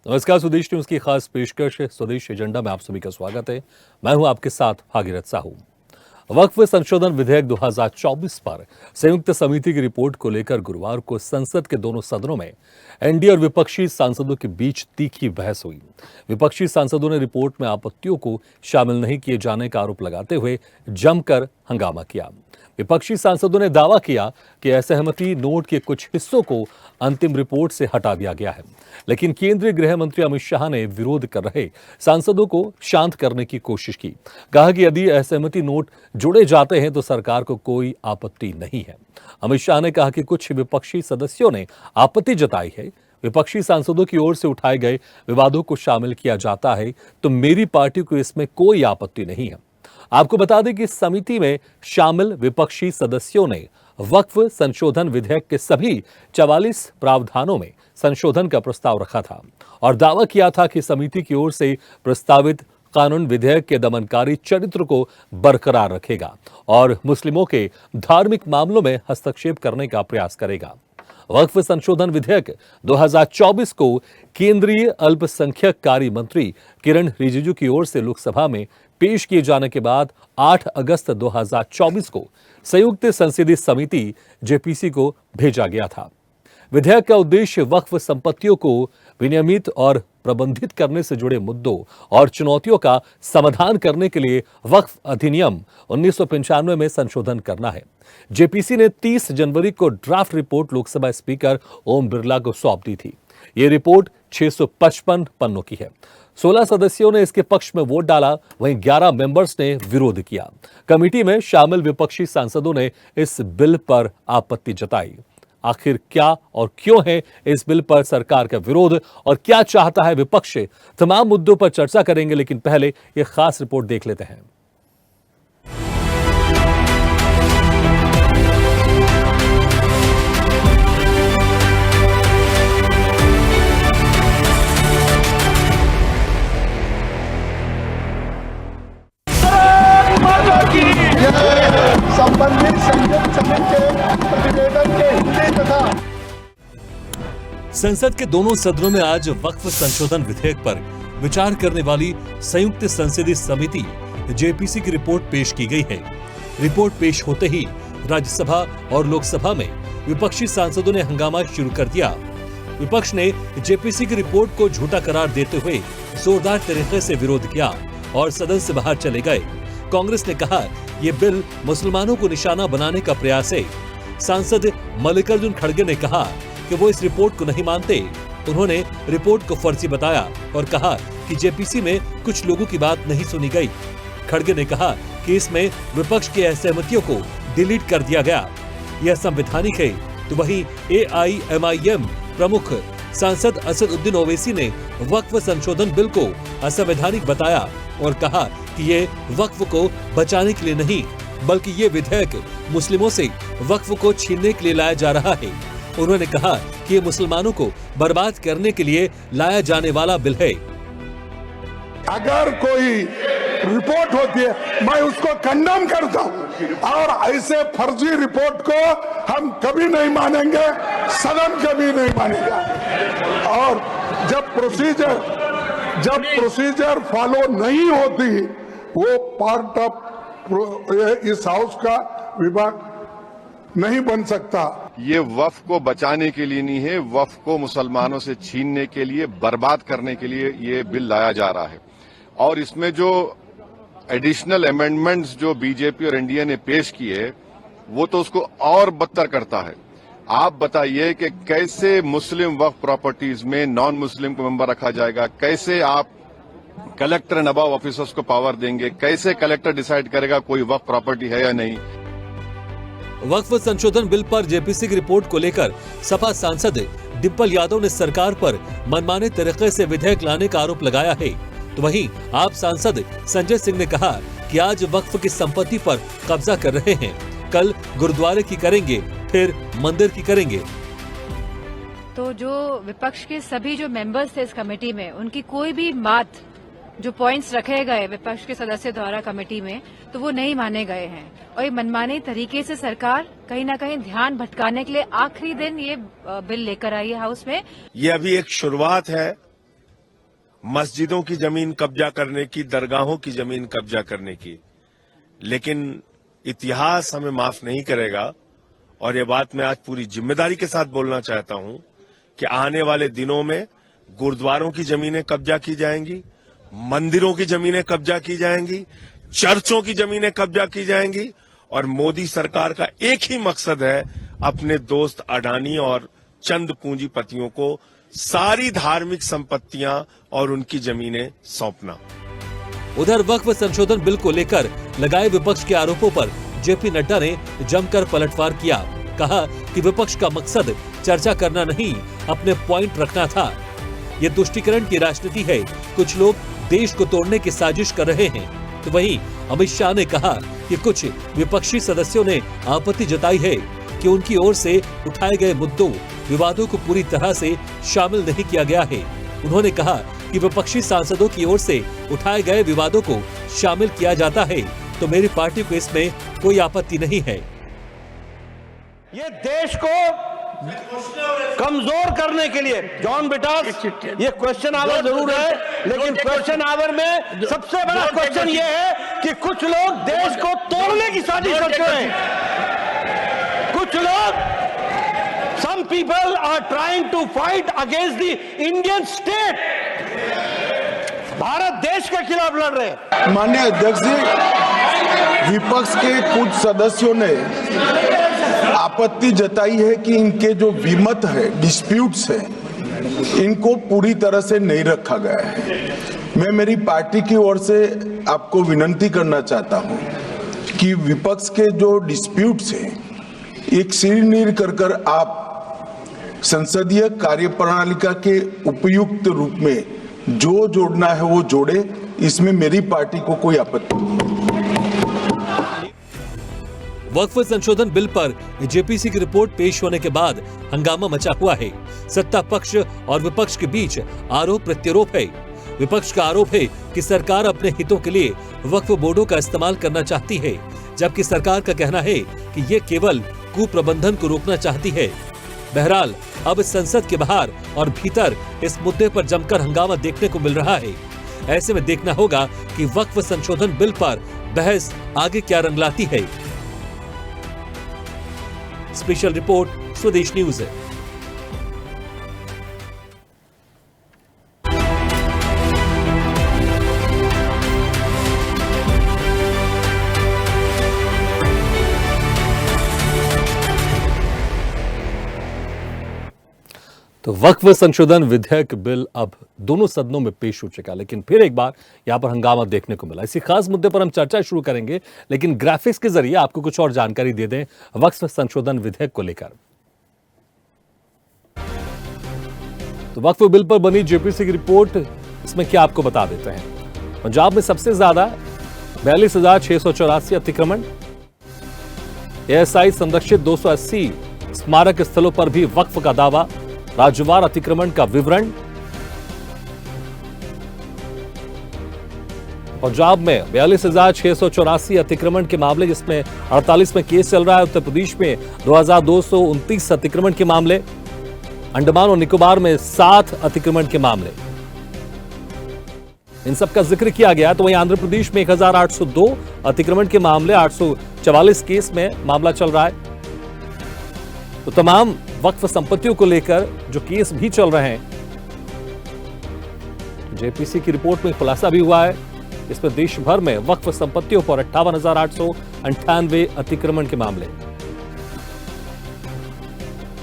नमस्कार, स्वदेश न्यूज की खास पेशकश स्वदेश एजेंडा में आप सभी का स्वागत है। मैं हूं आपके साथ भागीरथ साहू। वक्फ संशोधन विधेयक 2024 पर संयुक्त समिति की रिपोर्ट को लेकर गुरुवार को संसद के दोनों सदनों में एनडीए और विपक्षी सांसदों के बीच तीखी बहस हुई। विपक्षी सांसदों ने रिपोर्ट में आपत्तियों को शामिल नहीं किए जाने का आरोप लगाते हुए जमकर हंगामा किया। विपक्षी सांसदों ने दावा किया कि असहमति नोट के कुछ हिस्सों को अंतिम रिपोर्ट से हटा दिया गया है, लेकिन केंद्रीय गृह मंत्री अमित शाह ने विरोध कर रहे सांसदों को शांत करने की कोशिश की। कहा कि यदि असहमति नोट जोड़े जाते हैं तो सरकार को कोई आपत्ति नहीं है। अमित शाह ने कहा कि कुछ विपक्षी सदस्यों ने आपत्ति जताई है। विपक्षी सांसदों की ओर से उठाए गए विवादों को शामिल किया जाता है तो मेरी पार्टी को इसमें कोई आपत्ति नहीं है। आपको बता दें कि इस समिति में शामिल विपक्षी सदस्यों ने वक्फ संशोधन विधेयक के सभी 44 प्रावधानों में संशोधन का प्रस्ताव रखा था और दावा किया था कि समिति की ओर से प्रस्तावित कानून विधेयक के दमनकारी चरित्र को बरकरार रखेगा और मुस्लिमों के धार्मिक मामलों में हस्तक्षेप करने का प्रयास करेगा। वक्फ संशोधन विधेयक 2024 को केंद्रीय अल्पसंख्यक कार्य मंत्री किरण रिजिजू की ओर से लोकसभा में पेश किए जाने के बाद 8 अगस्त 2024 को संयुक्त संसदीय समिति जेपीसी को भेजा गया था। विधेयक का उद्देश्य वक्फ संपत्तियों को विनियमित और प्रबंधित करने से जुड़े मुद्दों और चुनौतियों का समाधान करने के लिए वक्फ अधिनियम 1995 में संशोधन करना है। जेपीसी ने 30 जनवरी को draft report Lok Sabha speaker Om Birla को सौंप दी थी। ये रिपोर्ट 655 पन्नों की है। 16 सदस्यों ने इसके पक्ष में वोट डाला, वहीं 11 मेंबर्स ने विरोध किया। कमेटी में शामिल विपक्षी सांसदों ने इस बिल पर आपत्ति जताई। आखिर क्या और क्यों है इस बिल पर सरकार का विरोध और क्या चाहता है विपक्ष, तमाम मुद्दों पर चर्चा करेंगे, लेकिन पहले यह खास रिपोर्ट देख लेते हैं। संबंधित संयुक्त समिति के प्रतिवेदन के हिंदी तथा संसद के दोनों सदनों में आज वक्फ संशोधन विधेयक पर विचार करने वाली संयुक्त संसदीय समिति जेपीसी की रिपोर्ट पेश की गई है। रिपोर्ट पेश होते ही राज्यसभा और लोकसभा में विपक्षी सांसदों ने हंगामा शुरू कर दिया। विपक्ष ने जेपीसी की रिपोर्ट को झूठा करार देते हुए जोरदार तरीके से विरोध किया और सदन से बाहर चले गए। कांग्रेस ने कहा ये बिल मुसलमानों को निशाना बनाने का प्रयास है। सांसद मल्लिकार्जुन खड़गे ने कहा कि वो इस रिपोर्ट को नहीं मानते। उन्होंने रिपोर्ट को फर्जी बताया और कहा कि जेपीसी में कुछ लोगों की बात नहीं सुनी गई। खड़गे ने कहा कि इसमें विपक्ष की असहमतियों को डिलीट कर दिया गया, यह संवैधानिक है। तो वहीं एआईएमआईएम प्रमुख सांसद असदुद्दीन ओवैसी ने वक्फ संशोधन बिल को असंवैधानिक बताया और कहा कि ये वक्फ को बचाने के लिए नहीं बल्कि ये विधेयक मुस्लिमों से वक्फ को छीनने के लिए लाया जा रहा है। उन्होंने कहा कि ये मुसलमानों को बर्बाद करने के लिए लाया जाने वाला बिल है। अगर कोई रिपोर्ट होती है मैं उसको कंडेम करता हूं और ऐसे फर्जी रिपोर्ट को हम कभी नहीं मानेंगे, सदन कभी नहीं मानेगा। और जब प्रोसीजर फॉलो नहीं होती वो पार्ट ऑफ इस हाउस का विभाग नहीं बन सकता। ये वक्फ को बचाने के लिए नहीं है, वक्फ को मुसलमानों से छीनने के लिए, बर्बाद करने के लिए ये बिल लाया जा रहा है। और इसमें जो एडिशनल अमेंडमेंट्स जो बीजेपी और एनडीए ने पेश किए वो तो उसको और बदतर करता है। आप बताइए कि कैसे मुस्लिम वक्फ प्रॉपर्टीज में नॉन मुस्लिम को मेंबर रखा जाएगा, कैसे आप कलेक्टर एंड अबव ऑफिसर्स को पावर देंगे, कैसे कलेक्टर डिसाइड करेगा कोई वक्फ प्रॉपर्टी है या नहीं। वक्फ संशोधन बिल पर जेपीसी की रिपोर्ट को लेकर सपा सांसद डिम्पल यादव ने सरकार पर मनमाने तरीके से विधेयक लाने का आरोप लगाया है। तो वहीं आप सांसद संजय सिंह ने कहा कि आज वक्फ की संपत्ति पर कब्जा कर रहे हैं, कल गुरुद्वारे की करेंगे, फिर मंदिर की करेंगे। तो जो विपक्ष के सभी जो मेंबर्स थे इस कमेटी में, उनकी कोई भी बात जो पॉइंट्स रखे गए विपक्ष के सदस्य द्वारा कमेटी में, तो वो नहीं माने गए हैं और ये मनमाने तरीके से सरकार कहीं ना कहीं ध्यान भटकाने के लिए आखिरी दिन ये बिल लेकर आई है हाउस में। ये अभी एक शुरुआत है मस्जिदों की जमीन कब्जा करने की, दरगाहों की जमीन कब्जा करने की। लेकिन इतिहास हमें माफ नहीं करेगा, और ये बात मैं आज पूरी जिम्मेदारी के साथ बोलना चाहता हूं कि आने वाले दिनों में गुरुद्वारों की जमीनें कब्जा की जाएंगी, मंदिरों की जमीनें कब्जा की जाएंगी, चर्चों की जमीनें कब्जा की जाएंगी, और मोदी सरकार का एक ही मकसद है अपने दोस्त अडानी और चंद पूंजीपतियों को सारी धार्मिक संपत्तियां और उनकी जमीनें सौंपना। उधर वक्फ संशोधन बिल को लेकर लगाए विपक्ष के आरोपों पर जेपी नड्डा ने जमकर पलटवार किया। कहा कि विपक्ष का मकसद चर्चा करना नहीं, अपने पॉइंट रखना था। ये तुष्टीकरण की राजनीति है, कुछ लोग देश को तोड़ने की साजिश कर रहे हैं। तो वहीं अमित शाह ने कहा कि कुछ विपक्षी सदस्यों ने आपत्ति जताई है कि उनकी ओर से उठाए गए मुद्दों, विवादों को पूरी तरह से शामिल नहीं किया गया है। उन्होंने कहा कि विपक्षी सांसदों की ओर से उठाए गए विवादों को शामिल किया जाता है तो मेरी पार्टी को इसमें कोई आपत्ति नहीं है। ये देश को कमजोर करने के लिए जॉन बिटास, ये क्वेश्चन आवर जरूर है, लेकिन क्वेश्चन आवर में सबसे बड़ा क्वेश्चन ये है कि कुछ लोग देश को तोड़ने की साजिश करते हैं। कुछ लोग, some people are trying to fight against the Indian state. Bharat देश के खिलाफ लड़ रहे हैं। माननीय अध्यक्ष जी, विपक्ष के कुछ सदस्यों ने आपत्ति जताई है कि इनके जो विमत है, डिस्प्यूट्स है, इनको पूरी तरह से नहीं रखा गया है। मैं मेरी पार्टी की ओर से आपको विनती करना चाहता हूं कि विपक्ष के जो डिस्प्यूट्स हैं, एक सिर कर आप संसदीय कार्यप्रणालिका के उपयुक्त रूप में जो जोड़ना है वो जोड़े, इसमें मेरी पार्टी को कोई आपत्ति नहीं। वक्फ संशोधन बिल पर जेपीसी की रिपोर्ट पेश होने के बाद हंगामा मचा हुआ है। सत्ता पक्ष और विपक्ष के बीच आरोप प्रत्यारोप है। विपक्ष का आरोप है कि सरकार अपने हितों के लिए वक्फ बोर्डों का इस्तेमाल करना चाहती है, जबकि सरकार का कहना है कि ये केवल कुप्रबंधन को रोकना चाहती है। बहरहाल अब संसद के बाहर और भीतर इस मुद्दे पर जमकर हंगामा देखने को मिल रहा है। ऐसे में देखना होगा कि वक्फ संशोधन बिल पर बहस आगे क्या रंग लाती है। स्पेशल रिपोर्ट स्वदेश न्यूज है। तो वक्फ संशोधन विधेयक बिल अब दोनों सदनों में पेश हो चुका, लेकिन फिर एक बार यहां पर हंगामा देखने को मिला। इसी खास मुद्दे पर हम चर्चा शुरू करेंगे, लेकिन ग्राफिक्स के जरिए आपको कुछ और जानकारी दे दें वक्फ संशोधन विधेयक को लेकर। तो वक्फ बिल पर बनी जेपीसी की रिपोर्ट, इसमें क्या आपको बता देते हैं। पंजाब में सबसे ज्यादा 42,684 अतिक्रमण, एएसआई संरक्षित 280 स्मारक स्थलों पर भी वक्फ का दावा, राज्यवार अतिक्रमण का विवरण। पंजाब में 42,684 अतिक्रमण के मामले, जिसमें 48 में केस चल रहा है। उत्तर प्रदेश में 2,229 अतिक्रमण के मामले, अंडमान और निकोबार में 7 अतिक्रमण के मामले, इन सब का जिक्र किया गया। तो वहीं आंध्र प्रदेश में 1,802 अतिक्रमण के मामले, 844 केस में मामला चल रहा है। तो तमाम वक्फ संपत्तियों को लेकर जो केस भी चल रहे हैं, जेपीसी की रिपोर्ट में खुलासा भी हुआ है। इसमें देश भर में वक्फ संपत्तियों पर 58,898 अतिक्रमण के मामले।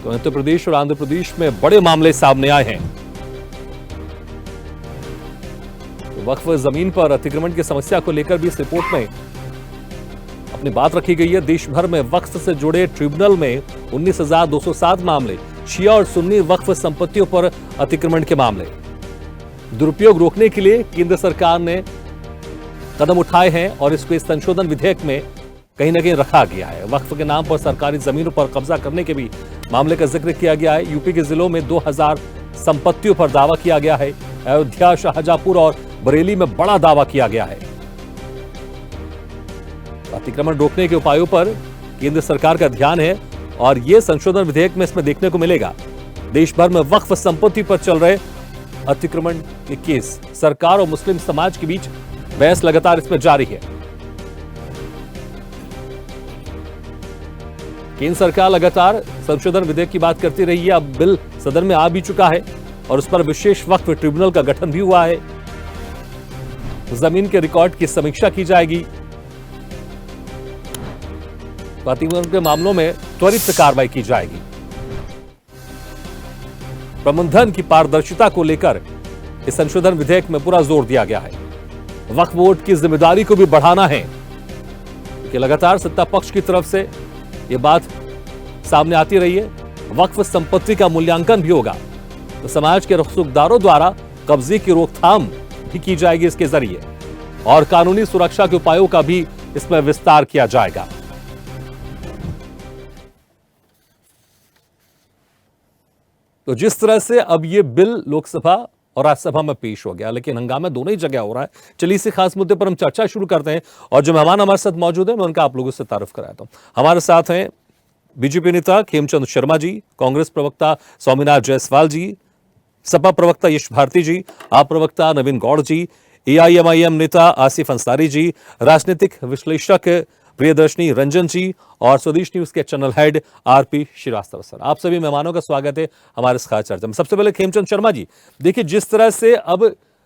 तो उत्तर प्रदेश और आंध्र प्रदेश में बड़े मामले सामने आए हैं। तो वक्फ जमीन पर अतिक्रमण की समस्या को लेकर भी इस रिपोर्ट में अपनी बात रखी गई है। देश भर में वक्फ से जुड़े ट्रिब्यूनल में 19,207 मामले, शिया और सुन्नी वक्फ संपत्तियों पर अतिक्रमण के मामले। दुरुपयोग रोकने के लिए केंद्र सरकार ने कदम उठाए हैं और इसको इस संशोधन विधेयक में कहीं न कहीं रखा गया है। वक्फ के नाम पर सरकारी जमीनों पर कब्जा करने के भी मामले का जिक्र किया गया है। यूपी के जिलों में 2,000 संपत्तियों पर दावा किया गया है। अयोध्या, शाहजहांपुर और बरेली में बड़ा दावा किया गया है। अतिक्रमण रोकने के उपायों पर केंद्र सरकार का ध्यान है और यह संशोधन विधेयक में इसमें देखने को मिलेगा। देश भर में वक्फ संपत्ति पर चल रहे अतिक्रमण के केस, सरकार और मुस्लिम समाज के बीच बहस लगातार इसमें जारी है। केंद्र सरकार लगातार संशोधन विधेयक की बात करती रही है। अब बिल सदन में आ भी चुका है और उस पर विशेष वक्फ ट्रिब्यूनल का गठन भी हुआ है। जमीन के रिकॉर्ड की समीक्षा की जाएगी। अतिक्रमण के मामलों में त्वरित कार्रवाई की जाएगी। प्रबंधन की पारदर्शिता को लेकर इस संशोधन विधेयक में पूरा जोर दिया गया है। वक्फ बोर्ड की जिम्मेदारी को भी बढ़ाना है, क्योंकि लगातार सत्ता पक्ष की तरफ से यह बात सामने आती रही है। वक्फ संपत्ति का मूल्यांकन भी होगा, तो समाज के रसूखदारों द्वारा कब्जे की रोकथाम भी की जाएगी इसके जरिए, और कानूनी सुरक्षा के उपायों का भी इसमें विस्तार किया जाएगा। तो जिस तरह से अब ये बिल लोकसभा और राज्यसभा में पेश हो गया, लेकिन हंगामा दोनों ही जगह हो रहा है। चलिए इसी खास मुद्दे पर हम चर्चा शुरू करते हैं, और जो मेहमान हमारे साथ मौजूद हैं मैं उनका आप लोगों से तारुफ कराता हूं। हमारे साथ हैं बीजेपी नेता खेमचंद शर्मा जी, कांग्रेस प्रवक्ता स्वामीनाथ जायसवाल जी, सपा प्रवक्ता यश भारती जी, आप प्रवक्ता नवीन गौड़ जी, एआईएमआईएम नेता आसिफ अंसारी जी, राजनीतिक विश्लेषक प्रियदर्शनी रंजन जी, और स्वदेश न्यूज के channel head RP Srivastava sir. आप सभी मेहमानों का स्वागत है हमारे इस खास चर्चा में। सबसे पहले खेमचंद शर्मा जी, देखिए जिस तरह से अब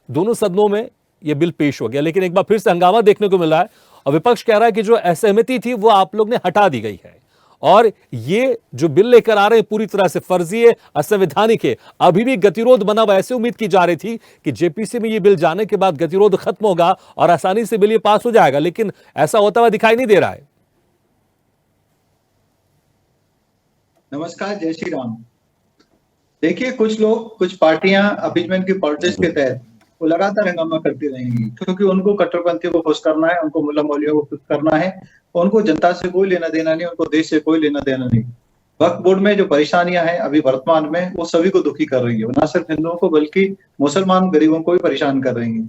दोनों सदनों में यह बिल पेश हो गया, लेकिन एक बार फिर से हंगामा देखने को मिल रहा है, और विपक्ष कह रहा है कि जो असहमति थी वो आप लोग ने हटा दी गई है, और ये जो बिल लेकर आ रहे हैं पूरी तरह से फर्जी है, असंवैधानिक है। अभी भी गतिरोध बना हुआ, ऐसे उम्मीद की जा रही थी कि जेपीसी में ये बिल जाने के बाद गतिरोध खत्म होगा और आसानी से बिल ये पास हो जाएगा, लेकिन ऐसा होता हुआ दिखाई नहीं दे रहा है। नमस्कार, जय श्री राम। देखिए, कुछ लोग, कुछ पार्टियां अपीजमेंट की पॉलिटिक्स के तहत वो लगातार हंगामा करती रहेंगी, क्योंकि उनको कट्टरपंथियों को खुश करना है, उनको मुल्ला मौलवियों को खुश करना है, उनको जनता से कोई लेना देना नहीं, उनको देश से कोई लेना देना नहीं। वक्फ बोर्ड में जो परेशानियां हैं अभी वर्तमान में, वो सभी को दुखी कर रही है, न सिर्फ हिंदुओं को बल्कि मुसलमान गरीबों को भी परेशान कर रही है।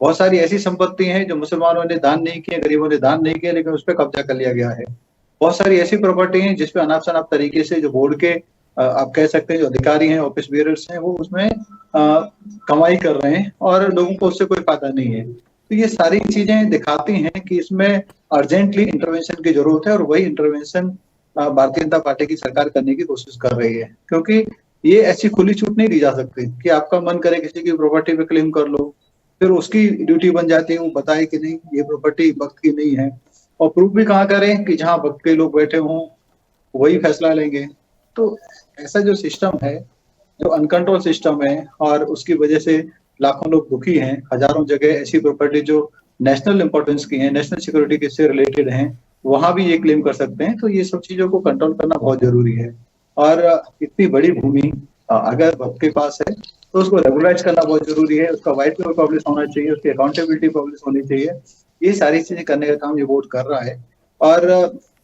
बहुत सारी ऐसी संपत्ति हैं जो मुसलमानों ने दान नहीं किए, गरीबों ने दान नहीं किया, लेकिन उस पर कब्जा कर लिया गया है। बहुत सारी ऐसी प्रॉपर्टी हैं जिसपे अनाप शनाप तरीके से जो बोर्ड के आप कह सकते हैं जो अधिकारी हैं, ऑफिस बेयरर्स हैं, वो उसमें कमाई कर रहे हैं और लोगों को उससे कोई फायदा नहीं है। तो ये सारी चीजें दिखाती हैं कि इसमें अर्जेंटली इंटरवेंशन की जरूरत है, और वही इंटरवेंशन भारतीय जनता पार्टी की सरकार करने की कोशिश कर रही है। क्योंकि ये ऐसी खुली छूट नहीं दी जा सकती कि आपका मन करे किसी की प्रॉपर्टी पे क्लेम कर लो, फिर उसकी ड्यूटी बन जाती है वो बताए कि नहीं ये प्रॉपर्टी वक्त की नहीं है, और प्रूफ भी कहाँ करें कि जहाँ वक्त के लोग बैठे हों वही फैसला लेंगे। तो ऐसा जो सिस्टम है, जो अनकंट्रोल सिस्टम है, और उसकी वजह से लाखों लोग दुखी हैं। हजारों जगह ऐसी प्रॉपर्टी जो नेशनल इंपॉर्टेंस की हैं, नेशनल सिक्योरिटी के से रिलेटेड हैं, वहां भी ये क्लेम कर सकते हैं। तो ये सब चीजों को कंट्रोल करना बहुत जरूरी है, और इतनी बड़ी भूमि अगर वक्त के पास है तो उसको रेगुलाइज करना बहुत जरूरी है। उसका व्हाइट पेपर पब्लिश होना चाहिए, उसकी अकाउंटेबिलिटी पब्लिश होनी चाहिए। ये सारी चीजें करने का काम ये बोर्ड कर रहा है, और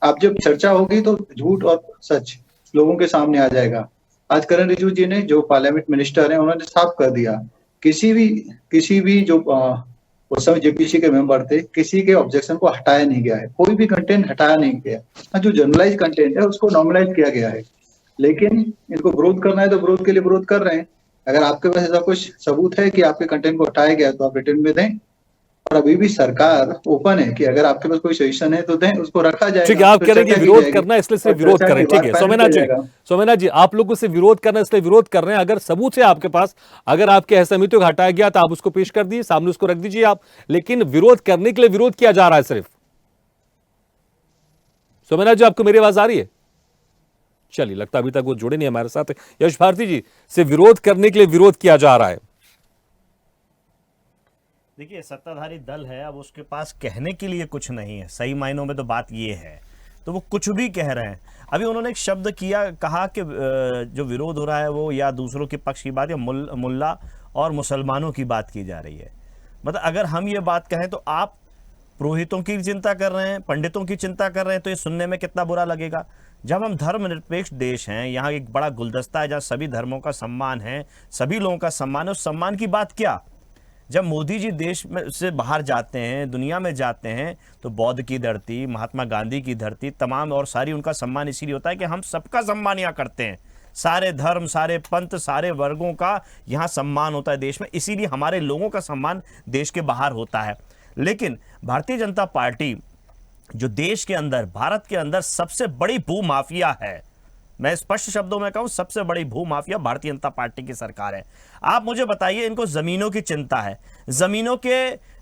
अब जब चर्चा होगी तो झूठ और सच लोगों के सामने आ जाएगा। आज किरण रिजिजू जी ने, जो पार्लियामेंट मिनिस्टर हैं, उन्होंने साफ कर दिया किसी भी जो उस समय जेपीसी के मेंबर थे, किसी के ऑब्जेक्शन को हटाया नहीं गया है, कोई भी कंटेंट हटाया नहीं गया। जो जनरलाइज कंटेंट है उसको नॉर्मलाइज किया गया है, लेकिन इनको विरोध करना है तो विरोध के लिए विरोध कर रहे हैं। अगर आपके पास ऐसा कुछ सबूत है कि आपके कंटेंट को हटाया गया तो आप रिटर्न में दें, और अभी भी सरकार ओपन है कि अगर आपके पास कोई सजेशन है तो दें, उसको रखा जाएगा। ठीक है, आप कह रहे हैं कि विरोध करना है इसलिए सिर्फ विरोध करें। ठीक है सोमेनाथ जी, आप लोगों से विरोध करना इसलिए विरोध कर रहे हैं। अगर सबूत है आपके पास, अगर आपके असहमतियों को हटाया गया तो आप उसको पेश कर दीजिए, सामने उसको रख दीजिए आप, लेकिन विरोध करने के लिए विरोध किया जा रहा है सिर्फ। सोमेनाथ जी, आपको मेरी आवाज आ रही है? चलिए, लगता अभी तक वो जुड़े नहीं हमारे साथ। यश भारती जी, से विरोध करने के लिए विरोध किया जा रहा है। देखिए, सत्ताधारी दल है, अब उसके पास कहने के लिए कुछ नहीं है। सही मायनों में तो बात ये है, तो वो कुछ भी कह रहे हैं। अभी उन्होंने एक शब्द कहा कि जो विरोध हो रहा है वो या दूसरों के पक्ष की बात या मुल्ला और मुसलमानों की बात की जा रही है। मतलब अगर हम ये बात कहें तो आप पुरोहितों की चिंता कर रहे हैं, पंडितों की चिंता कर रहे हैं, तो ये सुनने में कितना बुरा लगेगा। जब हम धर्मनिरपेक्ष देश हैं, यहाँ एक बड़ा गुलदस्ता है जहाँ सभी धर्मों का सम्मान है, सभी लोगों का सम्मान है, उस सम्मान की बात क्या। जब मोदी जी देश में से बाहर जाते हैं, दुनिया में जाते हैं, तो बौद्ध की धरती, महात्मा गांधी की धरती, तमाम और सारी उनका सम्मान इसीलिए होता है कि हम सबका सम्मान यहाँ करते हैं, सारे धर्म, सारे पंथ, सारे वर्गों का यहाँ सम्मान होता है देश में, इसीलिए हमारे लोगों का सम्मान देश के बाहर होता है। लेकिन भारतीय जनता पार्टी जो देश के अंदर, भारत के अंदर सबसे बड़ी भूमाफिया है, मैं स्पष्ट शब्दों में कहूं सबसे बड़ी भूमाफिया भारतीय जनता पार्टी की सरकार है। आप मुझे बताइए, इनको जमीनों की चिंता है, जमीनों के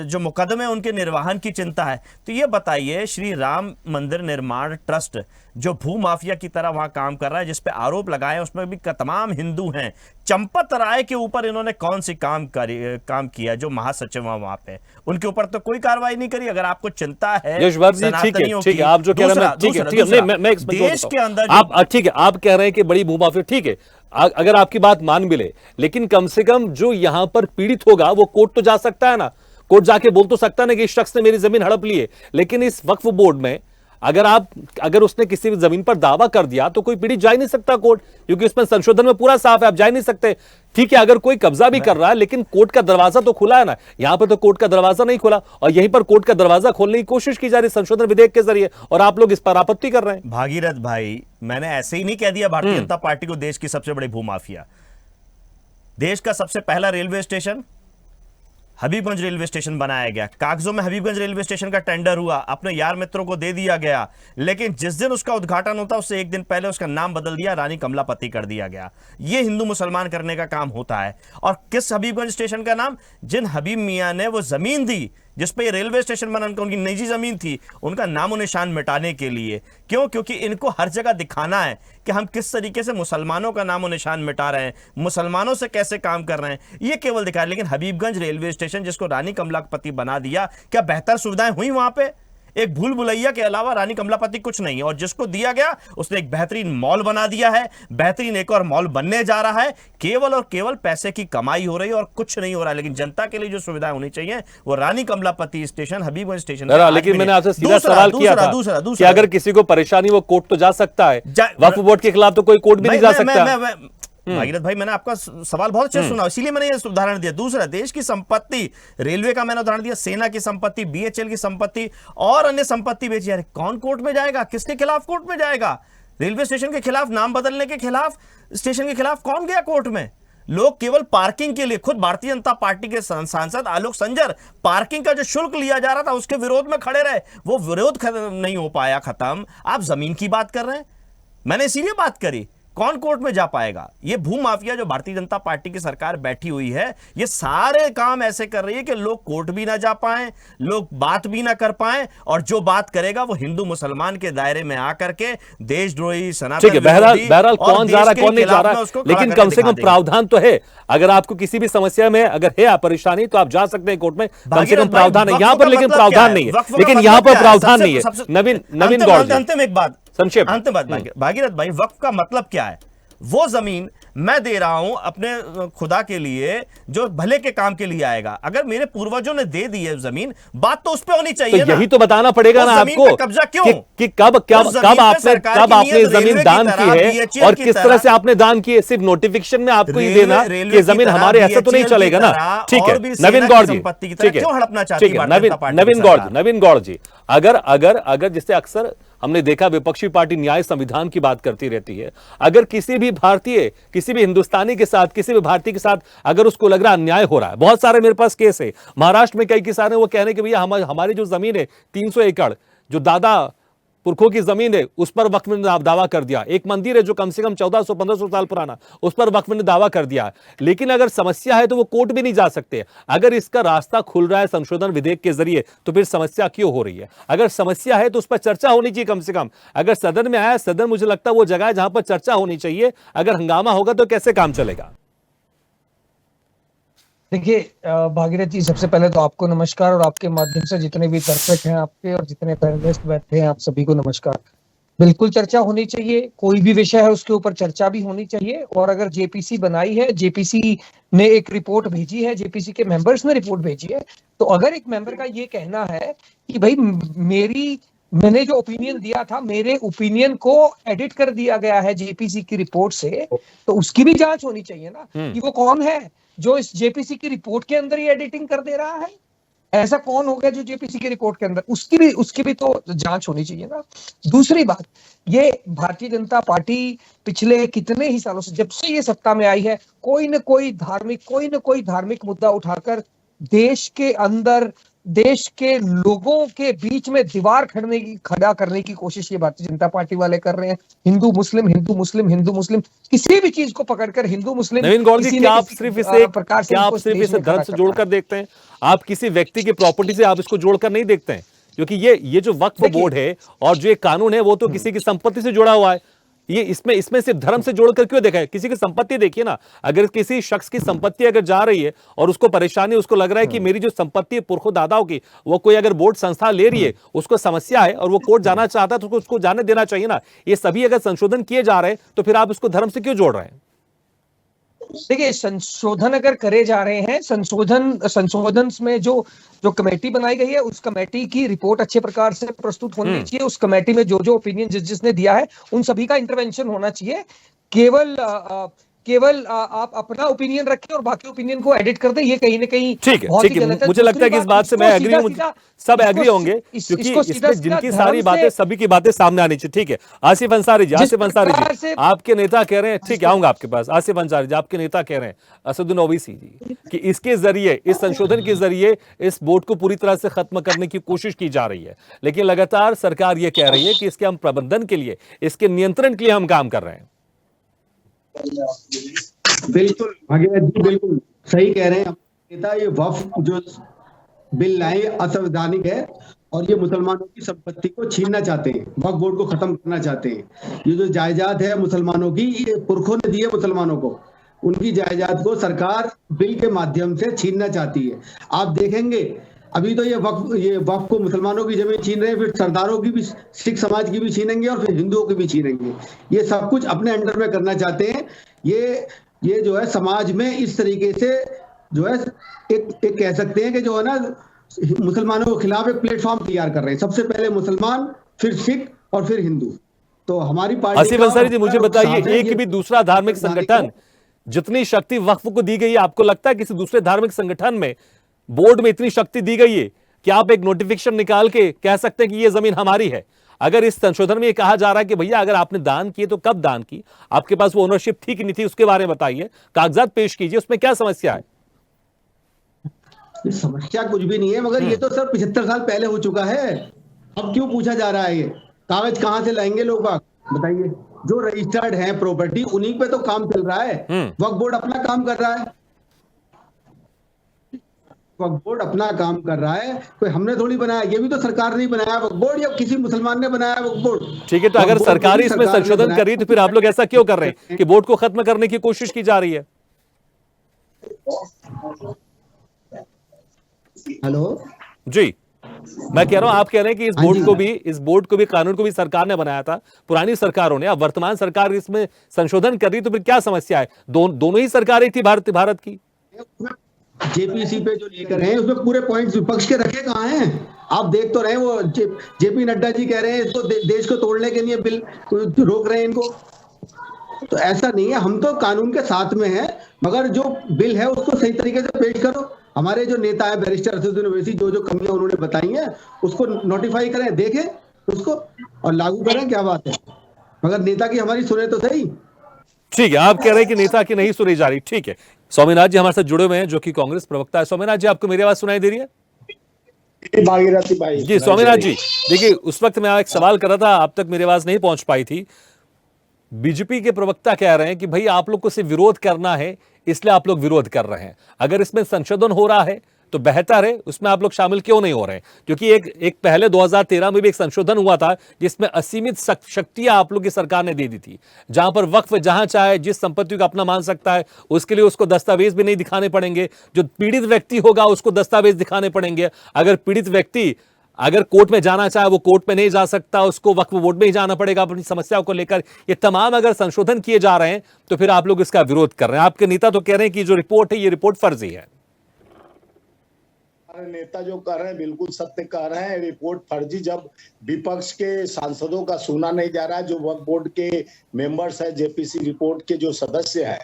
जो मुकदमे उनके निर्वहन की चिंता है, तो ये बताइए श्री राम मंदिर निर्माण ट्रस्ट जो भूमाफिया की तरह वहां काम कर रहा है, जिस पे आरोप लगाए उसमें भी तमाम हिंदू हैं, चंपत राय के ऊपर इन्होंने कौन सी काम किया, जो महासचिव है वहां पे, उनके ऊपर तो कोई कार्रवाई नहीं करी। अगर आपको चिंता है ठीक है, आप जो कह रहे हैं ठीक है, मैं देश के अंदर आप ठीक है, आप कह रहे हैं कि बड़ी भूमाफिया, ठीक है, अगर आपकी बात मान मिले, लेकिन कम से कम जो यहां पर पीड़ित होगा वो कोर्ट तो जा सकता है ना, कोर्ट जाके बोल तो सकता है ना कि इस शख्स ने मेरी जमीन हड़प ली है। लेकिन इस वक्फ बोर्ड में अगर उसने किसी भी जमीन पर दावा कर दिया तो कोई पीड़ित जा ही नहीं सकता कोर्ट, क्योंकि उसमें संशोधन में पूरा साफ है, आप जा ही नहीं सकते। ठीक है, अगर कोई कब्जा भी कर रहा है लेकिन कोर्ट का दरवाजा तो खुला है ना, यहां पर तो कोर्ट का दरवाजा नहीं खुला, और यहीं पर कोर्ट का दरवाजा खोलने की कोशिश की जा रही संशोधन विधेयक के जरिए, और आप लोग इस पर आपत्ति कर रहे हैं। भागीरथ भाई, मैंने ऐसे ही नहीं कह दिया भारतीय जनता पार्टी को देश की सबसे बड़ी भूमाफिया। देश का सबसे पहला railway station Habibganj railway station बनाया गया, कागजों में हबीबगंज रेलवे स्टेशन का टेंडर हुआ, अपने यार मित्रों को दे दिया गया, लेकिन जिस दिन उसका उद्घाटन होता उससे एक दिन पहले उसका नाम बदल दिया, रानी कमलापति कर दिया गया। यह हिंदू मुसलमान करने का काम होता है। और किस हबीबगंज स्टेशन का नाम? जिन हबीब मियां ने वो जमीन दी जिस पे रेलवे स्टेशन बना, उनकी निजी जमीन थी, उनका नामो निशान मिटाने के लिए। क्यों? क्योंकि इनको हर जगह दिखाना है कि हम किस तरीके से मुसलमानों का नामो निशान मिटा रहे हैं, मुसलमानों से कैसे काम कर रहे हैं, ये केवल दिखा। लेकिन हबीबगंज रेलवे स्टेशन जिसको रानी कमलापति बना दिया, क्या बेहतर सुविधाएं हुई वहां पे? एक भूल भुलैया के अलावा रानी कमलापति कुछ नहीं है। और जिसको दिया गया उसने एक बेहतरीन मॉल बना दिया है, बेहतरीन एक और मॉल बनने जा रहा है। केवल और केवल पैसे की कमाई हो रही है और कुछ नहीं हो रहा है। लेकिन जनता के लिए जो सुविधाएं होनी चाहिए वो रानी कमलापति स्टेशन, हबीबगंज स्टेशन। लेकिन मैंने आपसे सीधा सवाल किया था कि अगर किसी को परेशानी वो कोर्ट तो जा सकता है, वक्फ बोर्ड के खिलाफ तो कोई कोर्ट भी नहीं जा सकता। भागीरथ भाई, मैंने आपका सवाल बहुत अच्छे से सुना, इसीलिए मैंने ये उदाहरण दिया। दूसरा, देश की संपत्ति, रेलवे का मैंने उदाहरण दिया, सेना की संपत्ति, बीएचएल की संपत्ति और अन्य संपत्ति बेची। अरे कौन कोर्ट में जाएगा? किसके खिलाफ कोर्ट में जाएगा? रेलवे स्टेशन के खिलाफ, नाम बदलने के खिलाफ, स्टेशन के खिलाफ कौन गया कोर्ट में? लोग केवल पार्किंग के लिए, खुद भारतीय जनता पार्टी के सांसद आलोक संजर पार्किंग का जो शुल्क लिया जा रहा था उसके विरोध में खड़े रहे, वो विरोध नहीं हो पाया खत्म। आप जमीन की बात कर रहे हैं, मैंने इसीलिए बात करी। कौन कोर्ट में जा पाएगा? ये भूमाफिया जो भारतीय जनता पार्टी की सरकार बैठी हुई है, ये सारे काम ऐसे कर रही है कि लोग कोर्ट भी ना जा पाएं, लोग बात भी ना कर पाएं, और जो बात करेगा वो हिंदू मुसलमान के दायरे में आकर के देशद्रोही, सनातन, बहरहाल कौन जा रहा कौन नहीं जा रहा, लेकिन कम से कम प्रावधान तो है। अगर आपको किसी भी समस्या में अगर है परेशानी तो आप जा सकते हैं कोर्ट में, कम से कम प्रावधान है यहाँ पर। लेकिन प्रावधान नहीं है, लेकिन यहाँ पर प्रावधान नहीं है। नवीन गौड़ जी, अंतिम एक बात, संक्षेप, अंतिम बात भागीरथ भाई, वक्फ का मतलब क्या है? वो जमीन मैं दे रहा हूं अपने खुदा के लिए, जो भले के काम के लिए आएगा। अगर मेरे पूर्वजों ने दे दी है जमीन, बात तो उस पे होनी चाहिए। तो यही तो बताना पड़ेगा ना आपको कब्जा क्यों कि कब आपने जमीन दान की है और किस तरह से आपने दान की है। सिर्फ नोटिफिकेशन में आपको ये देना कि जमीन हमारे, ऐसा तो नहीं चलेगा ना। ठीक है नवीन गौड़ जी, ठीक है नवीन गौड़ जी, अगर जिससे अक्सर हमने देखा विपक्षी पार्टी न्याय संविधान की बात करती रहती है, अगर किसी भी भारतीय, किसी भी हिंदुस्तानी के साथ, किसी भी भारतीय के साथ अगर उसको लग रहा अन्याय हो रहा है, बहुत सारे मेरे पास केस है। महाराष्ट्र में कई किसान है वो कह रहे हैं कि भैया हमारी जो जमीन है 300 एकड़ जो दादा पुरखों की जमीन है उस पर वक्फ ने दावा कर दिया। एक मंदिर है जो कम से कम 1400-1500 साल पुराना, उस पर वक्फ ने दावा कर दिया। लेकिन अगर समस्या है तो वो कोर्ट भी नहीं जा सकते। अगर इसका रास्ता खुल रहा है संशोधन विधेयक के जरिए तो फिर समस्या क्यों हो रही है? अगर समस्या है तो उस पर चर्चा होनी चाहिए कम से कम। अगर सदन में आया, सदन मुझे लगता है वो जगह है जहां पर चर्चा होनी चाहिए। अगर हंगामा होगा तो कैसे काम चलेगा? देखिए भागीरथ जी, सबसे पहले तो आपको नमस्कार, और आपके माध्यम से जितने भी दर्शक हैं आपके और जितने पैनलिस्ट बैठे हैं आप सभी को नमस्कार। बिल्कुल चर्चा होनी चाहिए, कोई भी विषय है उसके ऊपर चर्चा भी होनी चाहिए। और अगर जेपीसी बनाई है, जेपीसी ने एक रिपोर्ट भेजी है, जेपीसी के मेंबर्स ने रिपोर्ट भेजी है, तो अगर एक मेंबर का ये कहना है कि भाई मैंने जो ओपिनियन दिया था, मेरे ओपिनियन को एडिट कर दिया गया है जेपीसी की रिपोर्ट से, तो उसकी भी जांच होनी चाहिए ना कि वो कौन है जो इस जेपीसी की रिपोर्ट के अंदर ही एडिटिंग कर दे रहा है। ऐसा कौन हो गया जो जेपीसी की रिपोर्ट के अंदर, उसकी भी तो जांच होनी चाहिए ना। दूसरी बात, ये भारतीय जनता पार्टी पिछले कितने ही सालों से, जब से ये सत्ता में आई है, कोई न कोई धार्मिक मुद्दा उठाकर देश के अंदर, देश के लोगों के बीच में दीवार खड़ा करने की कोशिश ये भारतीय जनता पार्टी वाले कर रहे हैं। हिंदू मुस्लिम किसी भी चीज को पकड़कर हिंदू मुस्लिम, नवीन गौड़ जी, क्या आप सिर्फ इसे धर्म से जोड़कर देखते देखते हैं? आप किसी व्यक्ति की प्रॉपर्टी से आप इसको जोड़कर नहीं देखते हैं? क्योंकि ये जो वक्फ बोर्ड है और जो ये कानून है वो तो किसी की संपत्ति से जुड़ा हुआ है। ये इसमें सिर्फ धर्म से जोड़कर क्यों देखा है? किसी की संपत्ति देखिए ना, अगर किसी शख्स की संपत्ति अगर जा रही है और उसको परेशानी, उसको लग रहा है कि मेरी जो संपत्ति है पुरखों दादाओं की, वो कोई अगर बोर्ड संस्था ले रही है, उसको समस्या है और वो कोर्ट जाना चाहता है, तो उसको जाने देना चाहिए ना। ये सभी अगर संशोधन किए जा रहे हैं तो फिर आप उसको धर्म से क्यों जोड़ रहे हैं? देखिए, संशोधन अगर करे जा रहे हैं, संशोधन में जो कमेटी बनाई गई है, उस कमेटी की रिपोर्ट अच्छे प्रकार से प्रस्तुत होनी चाहिए। उस कमेटी में जो ओपिनियन जिसने दिया है, उन सभी का इंटरवेंशन होना चाहिए। केवल आप अपना ओपिनियन रखें और बाकी ओपिनियन को एडिट कर दें, ये कहीं ना कहीं ठीक है। मुझे लगता है कि इस बात से मैं एग्री हूं, सब एग्री होंगे, क्योंकि इसमें जिनकी सारी बातें, सभी की बातें सामने आनी चाहिए। ठीक है, आसिफ अंसारी जी, आपके नेता कह रहे हैं, ठीक है आऊंगा आपके पास। आसिफ अंसारी जी, आपके नेता कह रहे हैं, असदुद्दीन ओवैसी जी, कि इसके जरिए, इस संशोधन के जरिए इस बोर्ड को पूरी तरह से खत्म करने की कोशिश की जा रही है, लेकिन लगातार सरकार ये कह रही है कि इसके हम प्रबंधन के लिए, इसके नियंत्रण के लिए हम काम कर रहे हैं। बिल्कुल भागीरथ जी, बिल्कुल सही कह रहे हैं नेता। ये वक्फ जो बिल लाए असंवैधानिक है और ये मुसलमानों की संपत्ति को छीनना चाहते हैं, वक्फ बोर्ड को खत्म करना चाहते हैं। ये जो जायदाद है मुसलमानों की, ये पुरखों ने दी है मुसलमानों को, उनकी जायदाद को सरकार बिल के माध्यम से छीनना चाहती है। आप देखेंगे अभी तो ये वक्फ को मुसलमानों की जमीन छीन रहे हैं, फिर सरदारों की भी, सिख समाज की भी छीनेंगे और फिर हिंदुओं की भी छीनेंगे। ये सब कुछ अपने अंडर में करना चाहते हैं। ये जो है समाज में इस तरीके से जो है एक कह सकते हैं कि जो है ना, मुसलमानों के खिलाफ एक प्लेटफॉर्म तैयार कर रहे हैं। सबसे पहले मुसलमान, फिर सिख और फिर हिंदू। तो हमारी पार्टी, आसिफ अंसारी जी, मुझे बताइए, एक भी दूसरा धार्मिक संगठन, जितनी शक्ति वक्फ को दी गई है, आपको लगता है किसी दूसरे धार्मिक संगठन में, बोर्ड में इतनी शक्ति दी गई है कि आप एक नोटिफिकेशन निकाल के कह सकते हैं कि ये जमीन हमारी है? अगर इस संशोधन में ये कहा जा रहा है कि भैया अगर आपने दान किए तो कब दान की, आपके पास वो ओनरशिप थी कि नहीं थी, उसके बारे में बताइए, कागजात पेश कीजिए, उसमें क्या समस्या है? समस्या कुछ भी नहीं है, मगर ये तो सर 75 साल पहले हो चुका है। अब क्यों पूछा जा रहा है? ये कागज कहां से लाएंगे लोग, बताइए। जो रजिस्टर्ड है प्रॉपर्टी, उन्हीं पे तो काम चल रहा है। वक्फ बोर्ड अपना काम कर रहा है, वक्फ बोर्ड अपना काम कर रहा है, कोई हमने थोड़ी बनाया। ये भी तो सरकार ने बनाया वक्फ बोर्ड, या किसी मुसलमान ने बनाया वक्फ बोर्ड? ठीक है, तो अगर सरकार इसमें संशोधन करी तो फिर आप लोग ऐसा क्यों कर रहे हैं कि बोर्ड को खत्म करने की कोशिश की जा रही है? हेलो जी, मैं कह रहा हूं, आप कह रहे हैं कि इस बोर्ड को भी कानून को भी सरकार ने बनाया था, पुरानी सरकारों ने। अब वर्तमान सरकार इसमें संशोधन कर रही, तो फिर क्या समस्या है? दोनों ही सरकारें थी भारत की। जेपीसी पे जो लेकर हैं, उसमें पूरे पॉइंट्स विपक्ष के रखे कहाँ हैं? आप देख तो रहे हैं, वो जेपी नड्डा जी कह रहे हैं इसको देश को तोड़ने के लिए बिल रोक रहे हैं इनको। तो ऐसा नहीं है, हम तो कानून के साथ में हैं, मगर जो बिल है उसको सही तरीके से पेश करो। हमारे जो नेता है बैरिस्टर असदुद्दीन ओवैसी, जो कमियां उन्होंने बताई हैं उसको नोटिफाई करें, देखें उसको और लागू करें, क्या बात है। मगर नेता की हमारी सुने तो सही। ठीक है, आप कह रहे हैं कि नेता की नहीं सुनी जा रही। ठीक है, स्वामीनाथ जी हमारे साथ जुड़े हुए हैं, जो कि कांग्रेस प्रवक्ता है। स्वामीनाथ जी, आपको मेरी आवाज सुनाई दे रही है? भागीरथी भाई जी, स्वामीनाथ जी, देखिए, उस वक्त मैं एक सवाल कर रहा था, अब तक मेरी आवाज नहीं पहुंच पाई थी। बीजेपी के प्रवक्ता कह रहे हैं कि भाई आप लोग को सिर्फ विरोध करना है, इसलिए आप लोग विरोध कर रहे हैं। अगर इसमें संशोधन हो रहा है तो बेहतर है, उसमें आप लोग शामिल क्यों नहीं हो रहे हैं? क्योंकि एक पहले 2013 में भी एक संशोधन हुआ था जिसमें असीमित शक्तियां आप लोग की सरकार ने दे दी थी, जहां पर वक्फ जहां चाहे जिस संपत्ति को अपना मान सकता है, उसके लिए उसको दस्तावेज भी नहीं दिखाने पड़ेंगे। जो पीड़ित व्यक्ति होगा उसको दस्तावेज दिखाने पड़ेंगे। अगर पीड़ित व्यक्ति अगर कोर्ट में जाना चाहे, वो कोर्ट में नहीं जा सकता, उसको वक्फ बोर्ड में ही जाना पड़ेगा अपनी समस्याओं को लेकर। ये तमाम अगर संशोधन किए जा रहे हैं तो फिर आप लोग इसका विरोध कर रहे हैं। आपके नेता तो कह रहे हैं कि जो रिपोर्ट है ये रिपोर्ट फर्जी है। नेता जो कर रहे हैं बिल्कुल सत्य कह रहे हैं, रिपोर्ट फर्जी। जब विपक्ष के सांसदों का सुना नहीं जा रहा है, जो वक्फ बोर्ड के मेंबर्स है, जेपीसी रिपोर्ट के जो सदस्य है,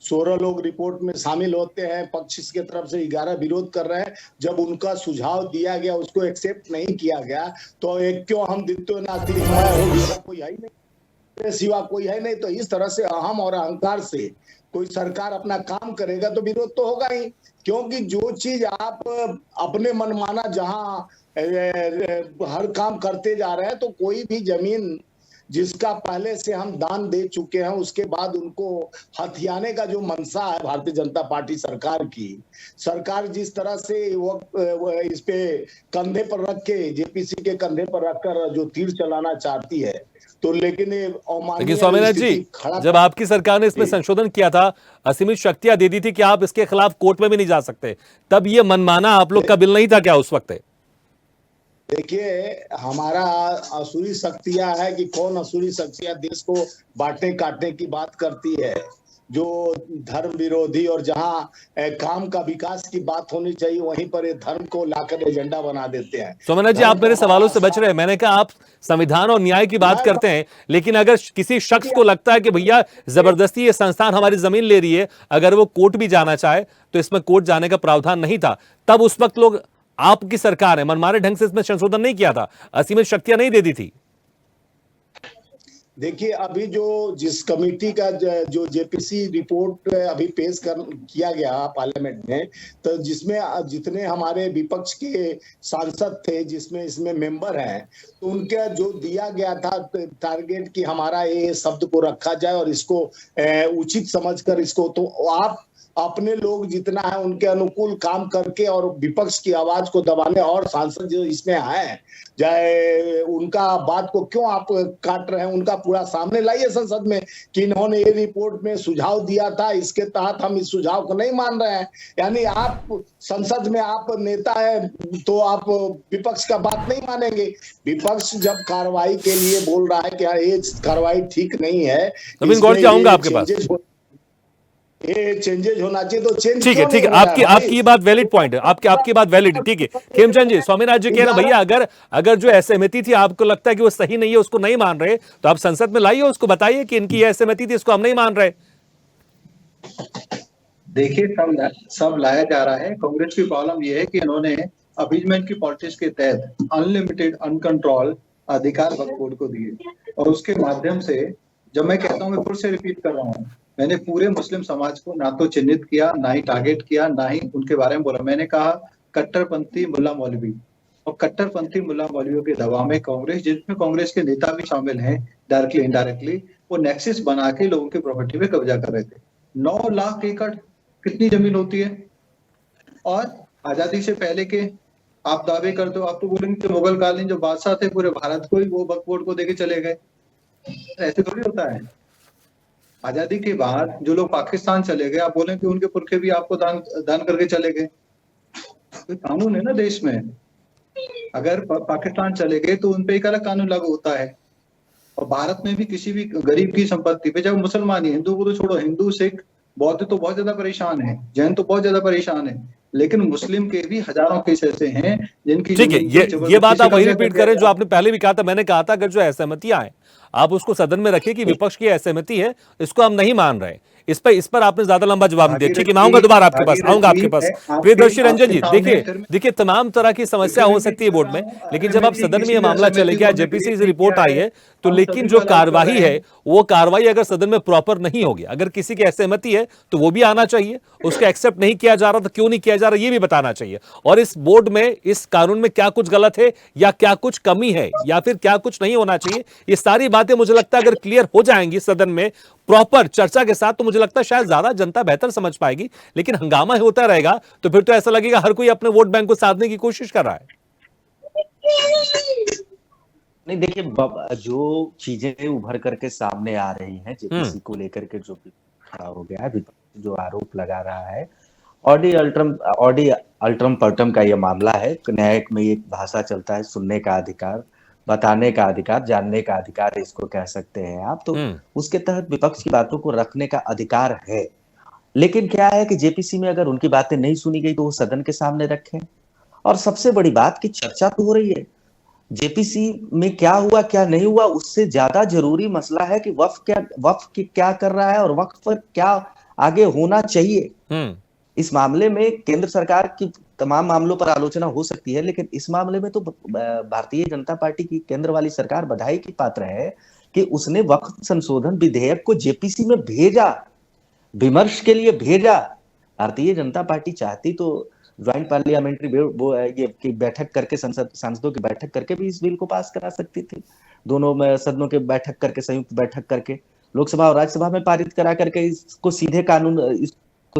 16 लोग रिपोर्ट में शामिल होते हैं, पक्ष के तरफ से 11 विरोध कर रहे हैं। जब उनका सुझाव दिया गया उसको एक्सेप्ट नहीं किया गया तो एक क्यों हम द्वितीय नागरिक हो, कोई है ही नहीं, सिवा कोई है नहीं। तो इस तरह से अहम और अहंकार से कोई सरकार अपना काम करेगा तो विरोध तो होगा ही, क्योंकि जो चीज आप अपने मनमाना जहां हर काम करते जा रहे हैं, तो कोई भी जमीन जिसका पहले से हम दान दे चुके हैं उसके बाद उनको हथियाने का जो मंशा है भारतीय जनता पार्टी सरकार की, सरकार जिस तरह से वो इस पे कंधे पर रख के, जेपीसी के कंधे पर रखकर जो तीर चलाना चाहती है, तो लेकिन स्वामीनाथ जी, जब आपकी सरकार ने इसमें संशोधन किया था, असीमित शक्तियां दे दी थी कि आप इसके खिलाफ कोर्ट में भी नहीं जा सकते, तब ये मनमाना आप लोग का बिल नहीं था क्या उस वक्त? देखिए, हमारा असुरी शक्तियां है कि कौन असुरी शक्तियां देश को बांटने काटने की बात करती है, जो धर्म विरोधी और जहां काम का विकास की बात होनी चाहिए वहीं पर धर्म को लाकर एजेंडा बना देते हैं। सोमनाथ जी, आप मेरे सवालों से बच रहे हैं। मैंने कहा आप संविधान और न्याय की बात करते हैं, लेकिन अगर किसी शख्स को लगता है कि भैया जबरदस्ती ये संस्थान हमारी जमीन ले रही है, अगर वो कोर्ट भी जाना चाहे तो इसमें कोर्ट जाने का प्रावधान नहीं था, तब उस वक्त लोग, आपकी सरकार है, मनमाने ढंग से इसमें संशोधन नहीं किया था, असीमित शक्तियां नहीं दे दी थी। देखिए, अभी जिस कमेटी का जो जेपीसी रिपोर्ट अभी पेश किया गया पार्लियामेंट में, तो जिसमें जितने हमारे विपक्ष के सांसद थे, जिसमें इसमें मेंबर हैं, तो उनका जो दिया गया था टारगेट कि हमारा ये शब्द को रखा जाए और इसको उचित समझकर इसको, तो आप अपने लोग जितना है उनके अनुकूल काम करके और विपक्ष की आवाज को दबाने, और सांसद जो इसमें हैं चाहे उनका बात को क्यों आप काट रहे हैं, उनका पूरा सामने लाइए संसद में कि इन्होंने ये रिपोर्ट में सुझाव दिया था, इसके तहत हम इस सुझाव को नहीं मान रहे हैं। यानी आप संसद में आप नेता है तो आप विपक्ष का बात नहीं मानेंगे। विपक्ष जब कार्रवाई के लिए बोल रहा है कि ये कार्रवाई ठीक नहीं है, आपके पास ये चेंजेज होना चाहिए, तो चेंज ठीक है, ठीक है, आपकी ये बात वैलिड पॉइंट है, आपकी बात वैलिड है, ठीक है। खेमचंद जी, स्वामीनाथ जी कह रहे हैं भैया अगर जो असहमति थी आपको लगता है कि वो सही नहीं है, उसको नहीं मान रहे, तो आप संसद में लाइए, उसको बताइए कि इनकी असहमति थी, इसको हम नहीं मान रहे। देखिए, सब लाया जा रहा है। कांग्रेस की प्रॉब्लम ये है कि इन्होंने अमेंडमेंट की पॉलिटिक्स के तहत अनलिमिटेड अनकंट्रोल अधिकार वक्फ बोर्ड को दिए, और उसके माध्यम से, जब मैं कहता हूँ, मैं फिर से रिपीट कर रहा हूँ, मैंने पूरे मुस्लिम समाज को ना तो चिन्हित किया, ना ही टारगेट किया, ना ही उनके बारे में बोला। मैंने कहा कट्टरपंथी मुल्ला मौलवी, और कट्टरपंथी मुल्ला मौलवियों के दबाव में कांग्रेस, जिसमें कांग्रेस के नेता भी शामिल हैं डायरेक्टली इनडायरेक्टली, वो नेक्सस बना के लोगों की प्रॉपर्टी पे कब्जा कर रहे थे। 9 लाख एकड़ कितनी जमीन होती है? और आजादी से पहले के आप दावे करते हो, आप तो बोलेंगे मुगल कालीन जो बादशाह थे पूरे भारत को ही वो वक्फ बोर्ड को देके चले गए, ऐसे थोड़ी होता है। आजादी के बाद जो लोग पाकिस्तान चले गए, आप बोलें कि उनके पुरखे भी आपको दान करके चले गए, तो कानून है ना देश में। अगर पाकिस्तान चले गए तो उनपे एक अलग कानून लागू होता है। और भारत में भी किसी भी गरीब की संपत्ति पे, चाहे मुसलमान ही, हिंदू को तो छोड़ो, हिंदू सिख बौद्ध तो बहुत ज्यादा परेशान है, जैन तो बहुत ज्यादा परेशान है, लेकिन मुस्लिम के भी हजारों केस ऐसे हैं जिनकी, ठीक है, ये बात आप वही रिपीट करें जो आपने पहले भी कहा था। मैंने कहा था अगर जो असहमतियां हैं आप उसको सदन में रखिए कि विपक्ष की असहमति है, इसको हम नहीं मान रहे। इस पर आपने ज्यादा लंबा जवाब नहीं दिया, ठीक है, मैं आऊंगा दोबारा आपके पास। प्रियदर्शी रंजन जी, देखिए तमाम तरह की समस्या हो सकती है बोर्ड में, लेकिन जब आप सदन में ये मामला चले गया, जेपीसी से रिपोर्ट आई है, तो लेकिन जो कार्रवाई है वो कार्रवाई अगर सदन में प्रॉपर नहीं होगी, अगर किसी की असहमति है तो वो भी आना चाहिए, उसको एक्सेप्ट नहीं किया जा रहा तो क्यों नहीं किया जा रहा ये भी बताना चाहिए, और इस बोर्ड में, इस कानून में क्या कुछ गलत है या क्या कुछ कमी है या फिर क्या कुछ नहीं होना चाहिए, ये सारी बातें मुझे लगता है अगर क्लियर हो जाएंगी सदन में प्रॉपर चर्चा के साथ, तो मुझे लगता है शायद ज्यादा जनता बेहतर समझ पाएगी। लेकिन हंगामा होता रहेगा तो फिर तो ऐसा लगेगा हर कोई अपने वोट बैंक को साधने की कोशिश कर रहा है। नहीं, देखिए, जो चीजें उभर करके सामने आ रही हैं जेपीसी को लेकर के, जो खड़ा हो गया है, जो आरोप लगा रहा है, ऑडी अल्ट्रम पर्टम का ये मामला है। न्यायिक में एक भाषा चलता है, सुनने का अधिकार, बताने का अधिकार, जानने का अधिकार, इसको कह सकते हैं आप। तो उसके तहत विपक्ष की बातों को रखने का अधिकार है, लेकिन क्या है कि जेपीसी में अगर उनकी बातें नहीं सुनी गई तो वो सदन के सामने रखें। और सबसे बड़ी बात की चर्चा तो हो रही है, जेपीसी में क्या हुआ क्या नहीं हुआ, उससे ज्यादा जरूरी मसला है कि वक्फ क्या कर रहा है और वक्फ पर क्या आगे होना चाहिए। इस मामले में केंद्र सरकार की तमाम मामलों पर आलोचना हो सकती है, लेकिन इस मामले में तो भारतीय जनता पार्टी की केंद्र वाली सरकार बधाई की पात्र है कि उसने वक्फ संशोधन विधेयक को जेपीसी में भेजा, विमर्श के लिए भेजा। भारतीय जनता पार्टी चाहती तो ज्वाइंट पार्लियामेंट्री ये की बैठक करके, संसद सांसदों की बैठक करके भी इस बिल को पास करा सकती थी। दोनों में सदनों के बैठक करके, संयुक्त बैठक करके लोकसभा और राज्यसभा में पारित करा करके इसको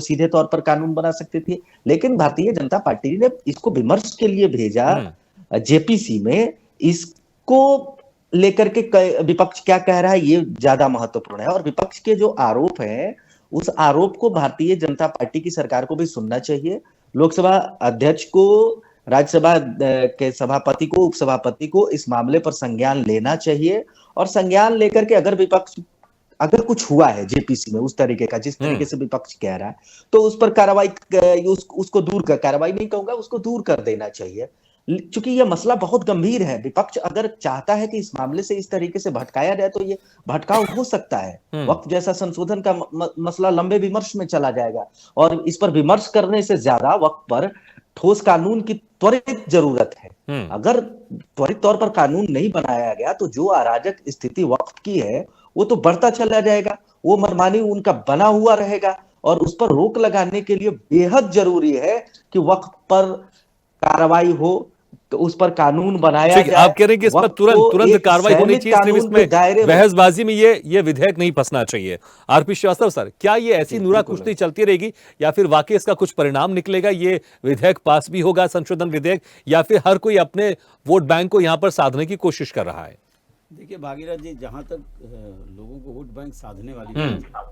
सीधे तौर पर कानून बना सकती थी। लेकिन भारतीय जनता पार्टी ने इसको विमर्श के लिए भेजा जेपीसी में। इसको लेकर के विपक्ष क्या कह रहा है ये ज्यादा महत्वपूर्ण है, और विपक्ष के जो आरोप है उस आरोप को भारतीय जनता पार्टी की सरकार को भी सुनना चाहिए। लोकसभा अध्यक्ष को, राज्यसभा के सभापति को, उपसभापति को इस मामले पर संज्ञान लेना चाहिए, और संज्ञान लेकर के अगर कुछ हुआ है जेपीसी में उस तरीके का जिस तरीके से विपक्ष कह रहा है, तो उस पर कार्रवाई, उसको दूर कर, कार्रवाई नहीं कहूंगा, उसको दूर कर देना चाहिए। क्योंकि यह मसला बहुत गंभीर है। विपक्ष अगर चाहता है कि इस मामले से इस तरीके से भटकाया जाए तो ये भटकाव हो सकता है। वक्त जैसा संशोधन का मसला लंबे विमर्श में चला जाएगा, और इस पर विमर्श करने से ज्यादा वक्त पर ठोस कानून की त्वरित जरूरत है। अगर त्वरित तौर पर कानून नहीं बनाया गया तो जो अराजक स्थिति वक्त की है वो तो बढ़ता चला जाएगा, वो मनमानी उनका बना हुआ रहेगा, और उस पर रोक लगाने के लिए बेहद जरूरी है कि वक्त पर कार्रवाई हो, तो उस पर कानून बनाया जाए। आप कह रहे हैं कि इस पर तुरंत कार्रवाई होनी चाहिए, सिर्फ इसमें बहसबाजी में ये विधेयक नहीं फंसना चाहिए। आरपी श्रीवास्तव सर, क्या ये ऐसी नूरा कुश्ती चलती रहेगी, या फिर वाकई इसका कुछ परिणाम निकलेगा, ये विधेयक पास भी होगा, संशोधन विधेयक, या फिर हर कोई अपने वोट बैंक को यहां पर साधने की कोशिश कर रहा है? देखिए भागीरथ जी, जहां तक लोगों को वोट बैंक साधने वाली बात है,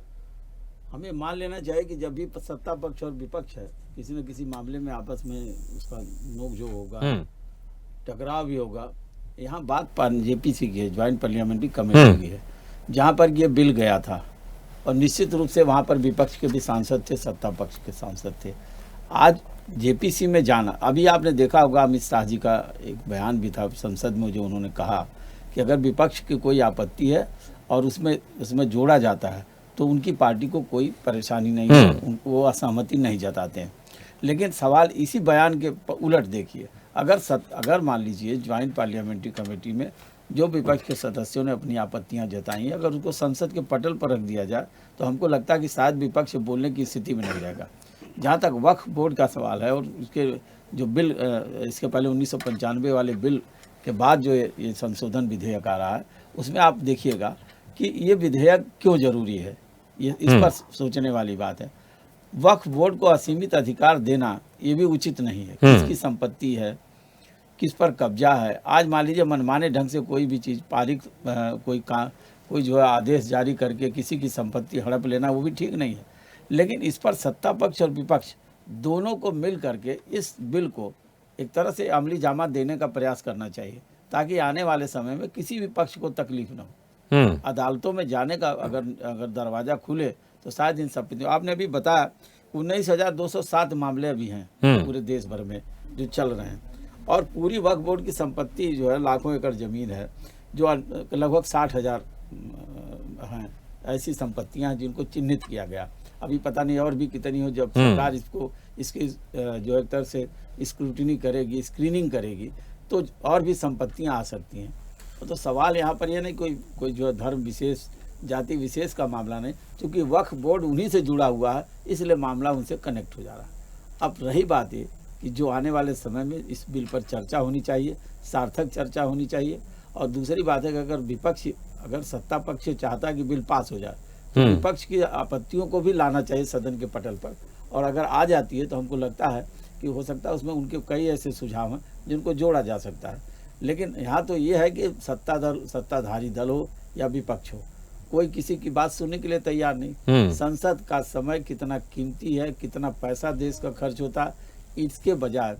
हमें मान लेना चाहिए कि जब भी सत्ता पक्ष और विपक्ष है किसी न किसी मामले में आपस में उसका नोकझोंक होगा, टकराव भी होगा। यहाँ बात जेपीसी की है, ज्वाइंट पार्लियामेंट्री कमेटी की है, जहाँ पर ये बिल गया था, और निश्चित रूप से वहाँ पर विपक्ष के भी सांसद थे, सत्ता पक्ष के सांसद थे। आज जेपीसी में जाना, अभी आपने देखा होगा अमित शाह जी का एक बयान भी था संसद में, जो उन्होंने कहा कि अगर विपक्ष की कोई आपत्ति है और उसमें जोड़ा जाता है तो उनकी पार्टी को कोई परेशानी नहीं है, वो असहमति नहीं जताते हैं। लेकिन सवाल इसी बयान के उलट देखिए, अगर मान लीजिए ज्वाइंट पार्लियामेंट्री कमेटी में जो विपक्ष के सदस्यों ने अपनी आपत्तियां जताई हैं, अगर उसको संसद के पटल पर रख दिया जाए तो हमको लगता है कि शायद विपक्ष बोलने की स्थिति में नहीं रहेगा। जहाँ तक वक्फ बोर्ड का सवाल है, और उसके जो बिल, इसके पहले 1995 वाले बिल के बाद जो ये संशोधन विधेयक आ रहा है, उसमें आप देखिएगा कि ये विधेयक क्यों जरूरी है, ये इस पर सोचने वाली बात है। वक्फ बोर्ड को असीमित अधिकार देना ये भी उचित नहीं है। किसकी संपत्ति है, किस पर कब्जा है। आज मान लीजिए मनमाने ढंग से कोई भी चीज़ कोई जो है आदेश जारी करके किसी की संपत्ति हड़प लेना, वो भी ठीक नहीं है। लेकिन इस पर सत्ता पक्ष और विपक्ष दोनों को मिल करके इस बिल को एक तरह से अमली जामा देने का प्रयास करना चाहिए, ताकि आने वाले समय में किसी भी पक्ष को तकलीफ न हो। अदालतों में जाने का अगर दरवाजा खुले तो शायद इन संपत्तियों, आपने भी बताया 19,207 मामले अभी हैं पूरे देश भर में जो चल रहे हैं, और पूरी वक्फ बोर्ड की संपत्ति जो है लाखों एकड़ जमीन है, जो लगभग 60,000 हैं ऐसी संपत्तियां हैं जिनको चिन्हित किया गया। अभी पता नहीं और भी कितनी हो, जब सरकार इसकी जो एक तरह से स्क्रूटिनी करेगी, स्क्रीनिंग करेगी, तो और भी संपत्तियां आ सकती हैं। तो सवाल यहाँ पर यह नहीं कोई जो है धर्म विशेष, जाति विशेष का मामला नहीं, क्योंकि वक्फ बोर्ड उन्हीं से जुड़ा हुआ है, इसलिए मामला उनसे कनेक्ट हो जा रहा है। अब रही बात ये कि जो आने वाले समय में इस बिल पर चर्चा होनी चाहिए, सार्थक चर्चा होनी चाहिए। और दूसरी बात है कि अगर सत्ता पक्ष चाहता है कि बिल पास हो जाए तो विपक्ष की आपत्तियों को भी लाना चाहिए सदन के पटल पर, और अगर आ जाती है तो हमको लगता है कि हो सकता है उसमें उनके कई ऐसे सुझाव हैं जिनको जोड़ा जा सकता है। लेकिन यहाँ तो ये है कि सत्ताधारी दल हो या विपक्ष हो, कोई किसी की बात सुनने के लिए तैयार नहीं। संसद का समय कितना कीमती है, कितना पैसा देश का खर्च होता है, इसके बजाय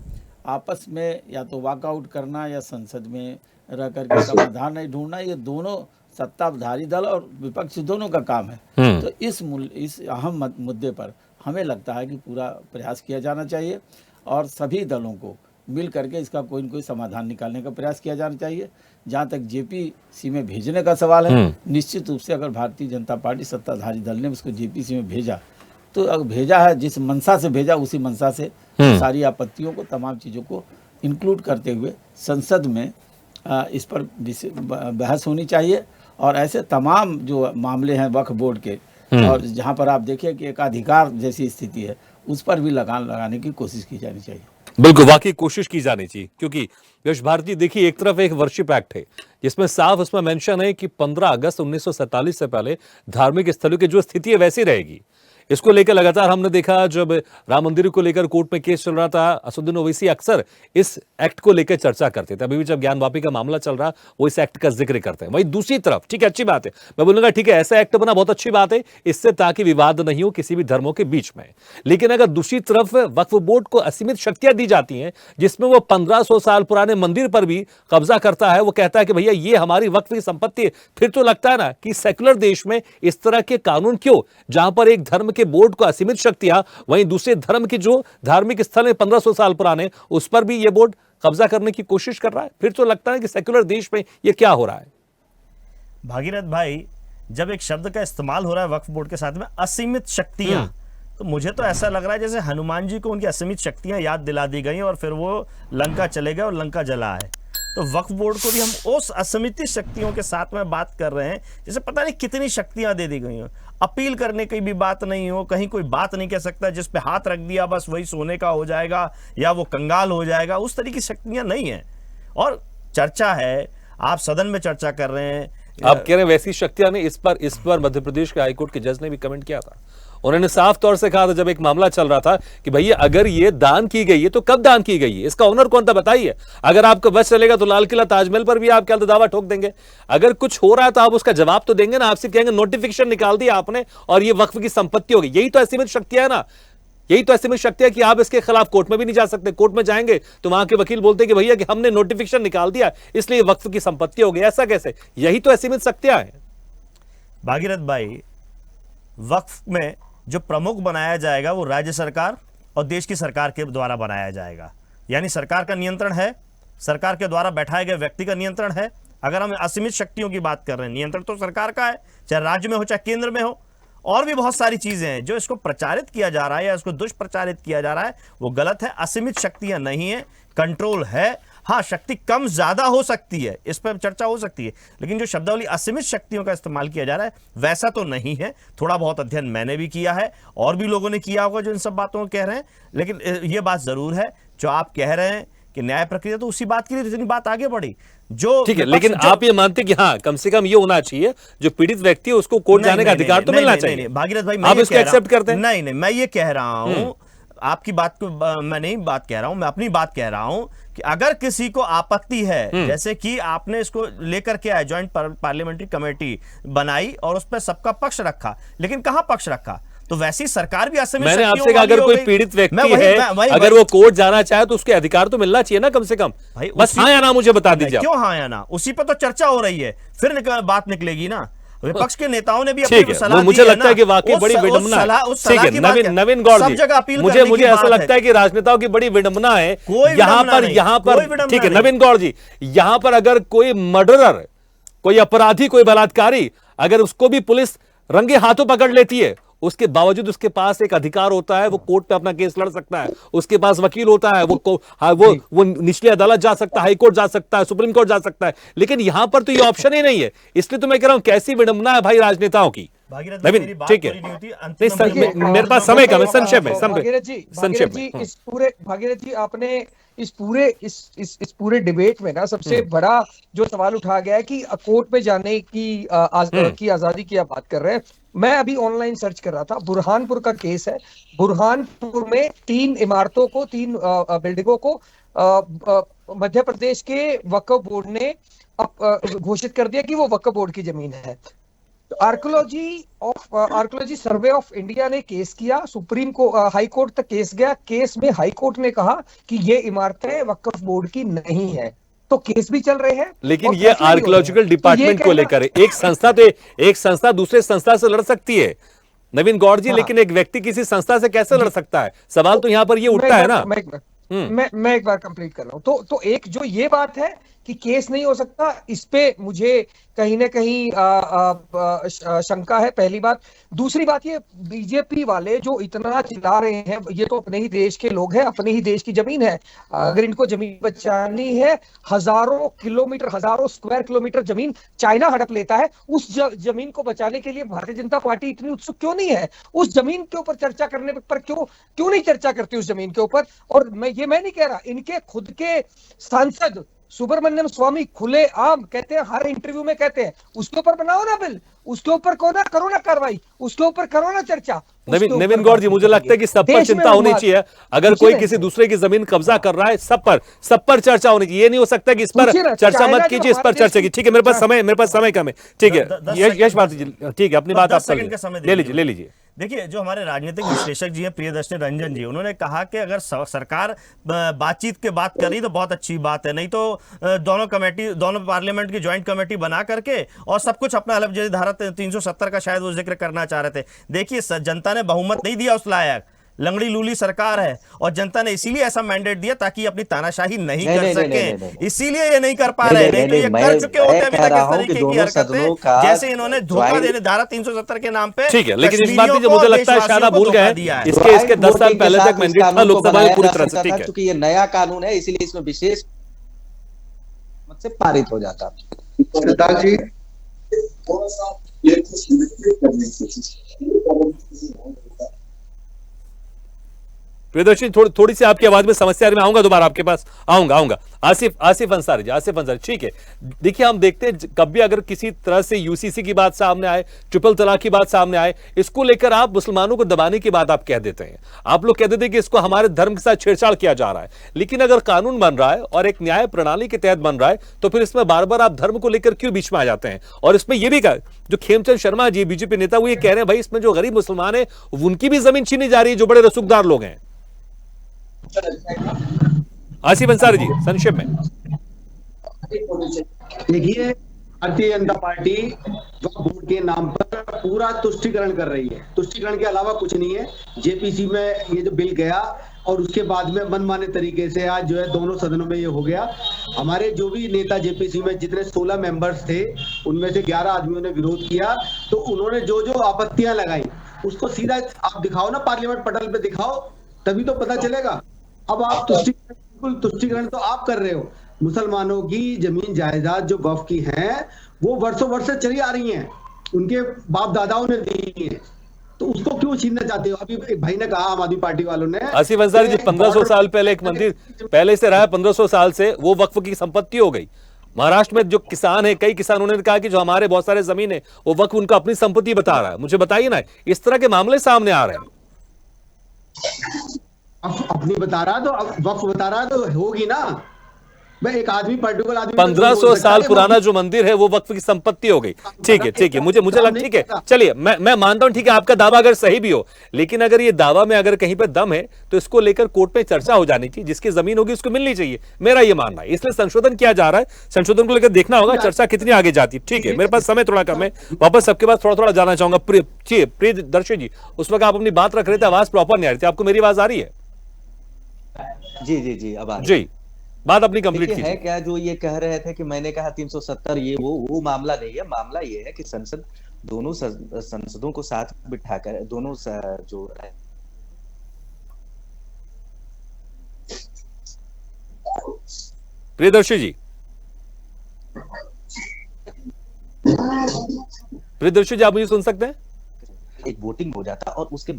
आपस में या तो वॉकआउट करना या संसद में रह करके समाधान नहीं ढूंढना, ये दोनों सत्ताधारी दल और विपक्ष दोनों का काम है। तो इस अहम मुद्दे पर हमें लगता है कि पूरा प्रयास किया जाना चाहिए, और सभी दलों को मिल करके इसका कोई न कोई समाधान निकालने का प्रयास किया जाना चाहिए। जहाँ तक जेपीसी में भेजने का सवाल है, निश्चित रूप से अगर भारतीय जनता पार्टी सत्ताधारी दल ने उसको जेपीसी में भेजा तो अगर भेजा है, जिस मंशा से भेजा उसी मंशा से सारी आपत्तियों को, तमाम चीज़ों को इंक्लूड करते हुए संसद में इस पर बहस होनी चाहिए। और ऐसे तमाम जो मामले हैं वक्फ बोर्ड के, और जहां पर आप देखिए कि एक अधिकार जैसी स्थिति है, उस पर भी लगान लगाने की कोशिश की जानी चाहिए। बिल्कुल, वाकई कोशिश की जानी चाहिए, क्योंकि यश भारती देखिए, एक तरफ एक वर्शिप एक्ट है जिसमें साफ उसमें मेंशन है कि 15 अगस्त 1947 से पहले धार्मिक स्थलों की जो स्थिति है वैसी रहेगी। इसको लेकर लगातार हमने देखा, जब राम मंदिर को लेकर कोर्ट में केस चल रहा था, असदुद्दीन ओवैसी अक्सर इस एक्ट को लेकर चर्चा करते थे। अभी भी जब ज्ञान वापी का मामला चल रहा, वो इस एक्ट का जिक्र करते हैं। वहीं दूसरी तरफ, ठीक है, अच्छी बात है, मैं बोलूंगा ठीक है, ऐसा एक्ट बना बहुत अच्छी बात है, इससे ताकि विवाद नहीं हो किसी भी धर्मों के बीच में। लेकिन अगर दूसरी तरफ वक्फ बोर्ड को असीमित शक्तियां दी जाती हैं, जिसमें वो 1500 साल पुराने मंदिर पर भी कब्जा करता है, वो कहता है कि भैया ये हमारी वक्फ की संपत्ति है, फिर तो लगता है ना कि सेकुलर देश में इस तरह के कानून क्यों, जहां पर एक धर्म के बोर्ड को असीमित शक्तियां, वहीं दूसरे धर्म की जो धार्मिक स्थल है 1500 साल पुराने, उस पर भी ये बोर्ड कब्जा करने की कोशिश कर रहा है। फिर तो लगता है कि सेकुलर देश में ये क्या हो रहा है। भागीरथ भाई, जब एक शब्द का इस्तेमाल हो रहा है वक्फ बोर्ड के साथ में, असीमित शक्तियां, तो मुझे तो ऐसा लग रहा है जैसे हनुमान जी को उनकी असीमित शक्तियां याद दिला दी गई और फिर वो लंका चले गए और लंका जला है। तो वक्फ बोर्ड को भी हम उस असीमित शक्तियों के साथ में बात कर रहे हैं, जैसे पता नहीं कितनी शक्तियां दे दी गई हो। अपील करने की भी बात नहीं हो, कहीं कोई बात नहीं कह सकता, जिस पे हाथ रख दिया बस वही सोने का हो जाएगा या वो कंगाल हो जाएगा, उस तरीके की शक्तियां नहीं है। और चर्चा है, आप सदन में चर्चा कर रहे हैं, आप कह रहे हैं वैसी शक्तियां नहीं। इस पर मध्य प्रदेश के हाईकोर्ट के जज ने भी कमेंट किया था। उन्होंने साफ तौर से कहा था, जब एक मामला चल रहा था, कि भैया अगर ये दान की गई है तो कब दान की गई है, इसका ओनर कौन था बताइए। अगर आपको बस चलेगा तो लाल किला ताजमहल पर भी आप क्या दावा ठोक देंगे। अगर कुछ हो रहा है तो आप उसका जवाब तो देंगे ना। आपसे कहेंगे नोटिफिकेशन निकाल दिया आपने और ये वक्फ की संपत्ति होगी। यही तो असीमित शक्तियां है ना, यही तो असीमित शक्ति है कि आप इसके खिलाफ कोर्ट में भी नहीं जा सकते। कोर्ट में जाएंगे तो वहां के वकील बोलते हैं कि भैया कि हमने नोटिफिकेशन निकाल दिया इसलिए वक्फ की संपत्ति हो गई। ऐसा कैसे? यही तो असीमित शक्तियां हैं। भागीरथ भाई, वक्फ में जो प्रमुख बनाया जाएगा वो राज्य सरकार और देश की सरकार के द्वारा बनाया जाएगा। यानी सरकार का नियंत्रण है, सरकार के द्वारा बैठाए गए व्यक्ति का नियंत्रण है। अगर हम असीमित शक्तियों की बात कर रहे हैं, नियंत्रण तो सरकार का है, चाहे राज्य में हो चाहे केंद्र में हो। और भी बहुत सारी चीजें हैं जो इसको प्रचारित किया जा रहा है या इसको दुष्प्रचारित किया जा रहा है, वो गलत है। असीमित शक्तियां नहीं है, कंट्रोल है। हाँ, शक्ति कम ज्यादा हो सकती है, इस पर चर्चा हो सकती है, लेकिन जो शब्दावली असीमित शक्तियों का इस्तेमाल किया जा रहा है वैसा तो नहीं है। थोड़ा बहुत अध्ययन मैंने भी किया है और भी लोगों ने किया होगा जो इन सब बातों को कह रहे हैं। लेकिन ये बात जरूर है, जो आप कह रहे हैं कि न्याय प्रक्रिया तो उसी बात के लिए जितनी बात आगे बढ़ी, जो ठीक है, लेकिन आप ये मानते कि हाँ, कम से कम ये होना चाहिए, जो पीड़ित व्यक्ति है उसको कोर्ट जाने का अधिकार तो मिलना चाहिए। भागीरथ भाई, आप इसको एक्सेप्ट करते हैं? नहीं, मैं ये कह रहा हूं, आपकी बात को मैं नहीं बात कह रहा हूं, मैं अपनी बात कह रहा हूं कि अगर किसी को आपत्ति है, जैसे कि आपने इसको लेकर के आए, ज्वाइंट पार्लियामेंट्री कमेटी बनाई और उस पर सबका पक्ष रखा, लेकिन कहां पक्ष रखा? तो वैसी सरकार भी असीमित मैंने आपसे कहा, अगर कोई पीड़ित व्यक्ति है, अगर वो कोर्ट जाना चाहे तो उसके अधिकार तो मिलना चाहिए ना कम से कम। बस हाँ या ना मुझे बता दीजिए। क्यों हाँ या ना? उसी पर तो चर्चा हो रही है, फिर बात निकलेगी ना। विपक्ष के नेताओं ने भी अपनी सलाह दी, मुझे लगता है कि वाकई बड़ी विडंबना है। ठीक है, नवीन गौड़ जी, मुझे ऐसा लगता है कि राजनेताओं की बड़ी विडंबना है यहाँ पर। ठीक है नवीन गौड़ जी, यहाँ पर अगर कोई मर्डरर, कोई अपराधी, कोई बलात्कारी, अगर उसको भी पुलिस रंगे हाथों पकड़ लेती है, उसके बावजूद उसके पास एक अधिकार होता है, वो कोर्ट पे अपना केस लड़ सकता है, उसके पास वकील होता है, वो निचली अदालत जा सकता है, हाई कोर्ट जा सकता है, सुप्रीम कोर्ट जा सकता है। लेकिन यहां पर तो ये ऑप्शन ही नहीं है। इसलिए तो मैं कह रहा हूं कैसी विडंबना है भाई राजनेताओं की। ठीक है, मेरे पास समय कम है, संक्षेप में भागीरथ जी, आपने इस पूरे डिबेट में ना सबसे बड़ा जो सवाल उठा गया है कि कोर्ट में जाने की आजादी की आप बात कर रहे हैं। मैं अभी ऑनलाइन सर्च कर रहा था, बुरहानपुर का केस है। बुरहानपुर में 3 इमारतों को, 3 बिल्डिंगों को मध्य प्रदेश के वक्फ बोर्ड ने घोषित कर दिया कि वो वक्फ बोर्ड की जमीन है। तो आर्कियोलॉजी सर्वे ऑफ इंडिया ने केस किया, सुप्रीम को हाई कोर्ट तक केस गया। केस में हाई कोर्ट ने कहा कि ये इमारतें वक्फ बोर्ड की नहीं है। तो केस भी चल रहे हैं। लेकिन ये आर्कियोलॉजिकल डिपार्टमेंट को लेकर एक संस्था दूसरे संस्था से लड़ सकती है नवीन गौड़ जी, लेकिन एक व्यक्ति किसी संस्था से कैसे लड़ सकता है? सवाल तो यहाँ पर ये उठता है ना। मैं एक बार कंप्लीट कर रहा हूं। तो एक जो ये बात है कि केस नहीं हो सकता, इस पे मुझे कहीं ना कहीं शंका है, पहली बात। दूसरी बात, ये बीजेपी वाले जो इतना चिल्ला रहे हैं, ये तो अपने ही देश के लोग हैं, अपने ही देश की जमीन है। अगर इनको जमीन बचानी है, हजारों किलोमीटर, हजारों स्क्वायर किलोमीटर जमीन चाइना हड़प लेता है, उस जमीन को बचाने के लिए भारतीय जनता पार्टी इतनी उत्सुक क्यों नहीं है? उस जमीन के ऊपर चर्चा करने पर क्यों नहीं चर्चा करती उस जमीन के ऊपर? और मैं नहीं कह रहा, इनके खुद के सांसद सुब्रमण्यम स्वामी खुले आम कहते हैं, हर इंटरव्यू में कहते हैं, उसके ऊपर बनाओ ना बिल, उसके ऊपर करो ना कार्रवाई, उसके ऊपर करो ना चर्चा। नवीन गौड़ जी, मुझे लगता है कि सब पर चिंता होनी चाहिए। अगर कोई किसी दूसरे की जमीन कब्जा कर रहा है, सब पर चर्चा होनी चाहिए। ये नहीं हो सकता कि इस पर चर्चा मत कीजिए, इस पर चर्चा की। ठीक है, मेरे पास समय कम है। ठीक है, यश भारती जी, ठीक है, अपनी बात आप ले लीजिए। देखिए, जो हमारे राजनीतिक विश्लेषक जी हैं प्रियदर्शनी रंजन जी, उन्होंने कहा कि अगर सरकार बातचीत की बात कर रही तो बहुत अच्छी बात है, नहीं तो दोनों पार्लियामेंट की ज्वाइंट कमेटी बना करके और सब कुछ अपना अलग, जैसे धारा 370 का शायद वो जिक्र करना चाह रहे थे। देखिए, जनता ने बहुमत नहीं दिया उस लायक, लंगड़ी लूली सरकार है, और जनता ने इसीलिए ऐसा मैंडेट दिया ताकि अपनी तानाशाही नहीं कर सके, इसीलिए ये नहीं कर पा रहे। नहीं तो ये कर चुके होते अभी तक इस तरीके की हरकतें, जैसे इन्होंने धोखा देने धारा 370 के नाम पे। ठीक है, लेकिन इस बात की मुझे लगता है शायद भूल गए, इसके 10 साल पहले तक मैंडेट था लोकसभा में पूरी तरह से। ठीक है, क्योंकि ये नया कानून है, इसीलिए इसमें विशेष मत से पारित हो जाता। सरदार जी, प्रियदर्शनी, थोड़ी सी आपकी आवाज में समस्या, मैं आऊंगा दोबारा आपके पास, आऊंगा। आसिफ अंसारी जी, ठीक है। देखिए, हम देखते हैं कब भी अगर किसी तरह से यूसीसी की बात सामने आए, ट्रिपल तलाक की बात सामने आए, इसको लेकर आप मुसलमानों को दबाने की बात आप कह देते हैं। आप लोग कह देते हैं कि इसको हमारे धर्म के साथ छेड़छाड़ किया जा रहा है। लेकिन अगर कानून बन रहा है और एक न्याय प्रणाली के तहत बन रहा है, तो फिर इसमें बार बार आप धर्म को लेकर क्यों बीच में आ जाते हैं? और इसमें यह भी कहा, जो खेमचंद शर्मा जी बीजेपी नेता, वो ये कह रहे हैं भाई इसमें जो गरीब मुसलमान है उनकी भी जमीन छीनी जा रही है, जो बड़े रसूखदार लोग हैं। आसिफ अंसारी जी, संक्षेप में देखिए, भारतीय जनता पार्टी वक्फ बोर्ड के नाम पर पूरा तुष्टीकरण कर रही है। तुष्टीकरण के अलावा कुछ नहीं है। जेपीसी में ये जो बिल गया और उसके बाद में मनमाने तरीके से आज जो है दोनों सदनों में ये हो गया। हमारे जो भी नेता जेपीसी में जितने 16 मेंबर्स थे, उनमें से 11 आदमियों ने विरोध किया। तो उन्होंने जो जो आपत्तियां लगाई उसको सीधा आप दिखाओ ना, पार्लियामेंट पटल पे दिखाओ, तभी तो पता चलेगा। अब आप तुष्टीकरण तो आप कर रहे हो। मुसलमानों की जमीन जायदाद जो वक्फ की हैं, वो वर्षों वर्ष से चली आ रही हैं, उनके बाप दादाओं ने दी है, तो उसको क्यों छीनना चाहते हो? अभी एक भाई ने कहा, आम आदमी पार्टी वालों ने, आसिफ अंसारी जी, 1500 साल पहले एक मंदिर पहले से रहा है, 1500 साल से वो वक्फ की संपत्ति हो गई। महाराष्ट्र में जो किसान है, कई किसान, उन्होंने कहा कि जो हमारे बहुत सारे जमीन है वो वक्फ उनका अपनी संपत्ति बता रहा है। मुझे बताइए ना, इस तरह के मामले सामने आ रहे हैं। अपनी बता रहा तो वक्फ बता रहा तो होगी ना। मैं एक आदमी पर्टिकुलर आदमी 1500 साल पुराना जो मंदिर है वो वक्फ की संपत्ति हो गई। ठीक है, मुझे लगा, ठीक है, चलिए, मैं मानता हूं, ठीक है, आपका दावा अगर सही भी हो, लेकिन अगर ये दावा में अगर कहीं पे दम है तो इसको लेकर कोर्ट में चर्चा हो जानी चाहिए। जिसकी जमीन होगी उसको मिलनी चाहिए, मेरा ये मानना है। इसलिए संशोधन किया जा रहा है, संशोधन को लेकर देखना होगा चर्चा कितनी आगे जाती है। ठीक है, मेरे पास समय थोड़ा कम है, वापस सबके पास थोड़ा जाना चाहूंगा। प्रियदर्शी जी, उस वक्त आप अपनी बात रख रहे थे, आवाज प्रॉपर नहीं आ रही थी, आपको मेरी आवाज आ रही है? जी, अब जी, बात अपनी कंप्लीट कीजिए। है क्या जो ये कह रहे थे कि मैंने कहा 370, ये वो मामला नहीं है। मामला ये है कि संसद, दोनों संसदों को साथ बिठाकर, दोनों जो प्रियदर्शी जी, आप मुझे सुन सकते हैं? एक वोटिंग हो जाता और उसके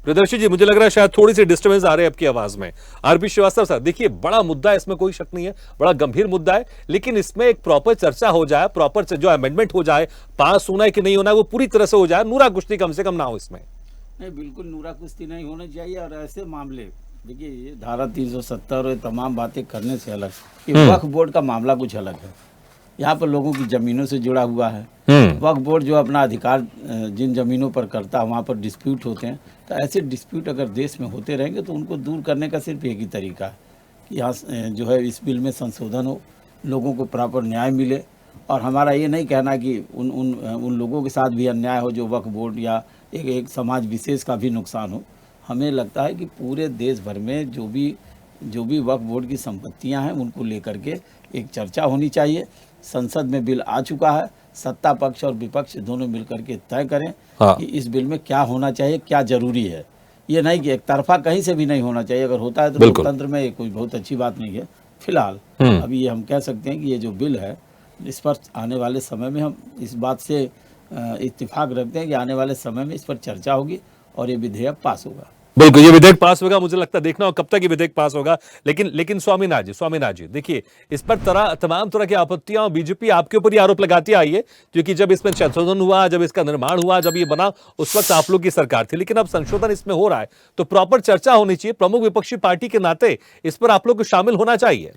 प्रियदर्शी जी, मुझे लग रहा है शायद थोड़ी सी डिस्टर्बेंस आ रही है आपकी आवाज में। आरपी श्रीवास्तव सर, देखिए, बड़ा मुद्दा है, इसमें कोई शक नहीं है, बड़ा गंभीर मुद्दा है, लेकिन इसमें एक प्रॉपर चर्चा हो जाए, प्रॉपर जो अमेंडमेंट हो जाए, पास होना है कि नहीं होना है वो पूरी तरह से हो जाए, नूरा कुश्ती कम से कम ना हो इसमें। नहीं, बिल्कुल नूरा कुश्ती नहीं होना चाहिए। और ऐसे मामले, देखिए, ये धारा 370 और तमाम बातें करने से अलग, ये वक्फ बोर्ड का मामला कुछ अलग है। यहाँ पर लोगों की जमीनों से जुड़ा हुआ है। वक्फ बोर्ड जो अपना अधिकार जिन जमीनों पर करता है, वहाँ पर डिस्प्यूट होते हैं। तो ऐसे डिस्प्यूट अगर देश में होते रहेंगे तो उनको दूर करने का सिर्फ एक ही तरीका है कि यहाँ जो है इस बिल में संशोधन हो, लोगों को प्रॉपर न्याय मिले। और हमारा ये नहीं कहना कि उन लोगों के साथ भी अन्याय हो जो वक्फ बोर्ड या एक समाज विशेष का भी नुकसान हो। हमें लगता है कि पूरे देश भर में जो भी वक्फ बोर्ड की संपत्तियां हैं उनको लेकर के एक चर्चा होनी चाहिए। संसद में बिल आ चुका है, सत्ता पक्ष और विपक्ष दोनों मिलकर के तय करें कि इस बिल में क्या होना चाहिए, क्या जरूरी है। ये नहीं कि एक तरफा कहीं से भी नहीं होना चाहिए, अगर होता है तो लोकतंत्र में ये कोई बहुत अच्छी बात नहीं है। फिलहाल अभी ये हम कह सकते हैं कि ये जो बिल है इस पर आने वाले समय में हम इस बात से इत्तेफाक रखते हैं कि आने वाले समय में इस पर चर्चा होगी और ये विधेयक पास होगा। बिल्कुल, ये विधेयक पास होगा। मुझे लगता है देखना हो कब तक ये विधेयक पास होगा। लेकिन स्वामीनाथ जी देखिए, इस पर तमाम तरह की आपत्तियां और बीजेपी आपके ऊपर ही आरोप लगाती आई है, क्योंकि जब इसमें संशोधन हुआ, जब इसका निर्माण हुआ, जब ये बना, उस वक्त आप लोग की सरकार थी। लेकिन अब संशोधन इसमें हो रहा है तो प्रॉपर चर्चा होनी चाहिए। प्रमुख विपक्षी पार्टी के नाते इस पर आप लोग को शामिल होना चाहिए।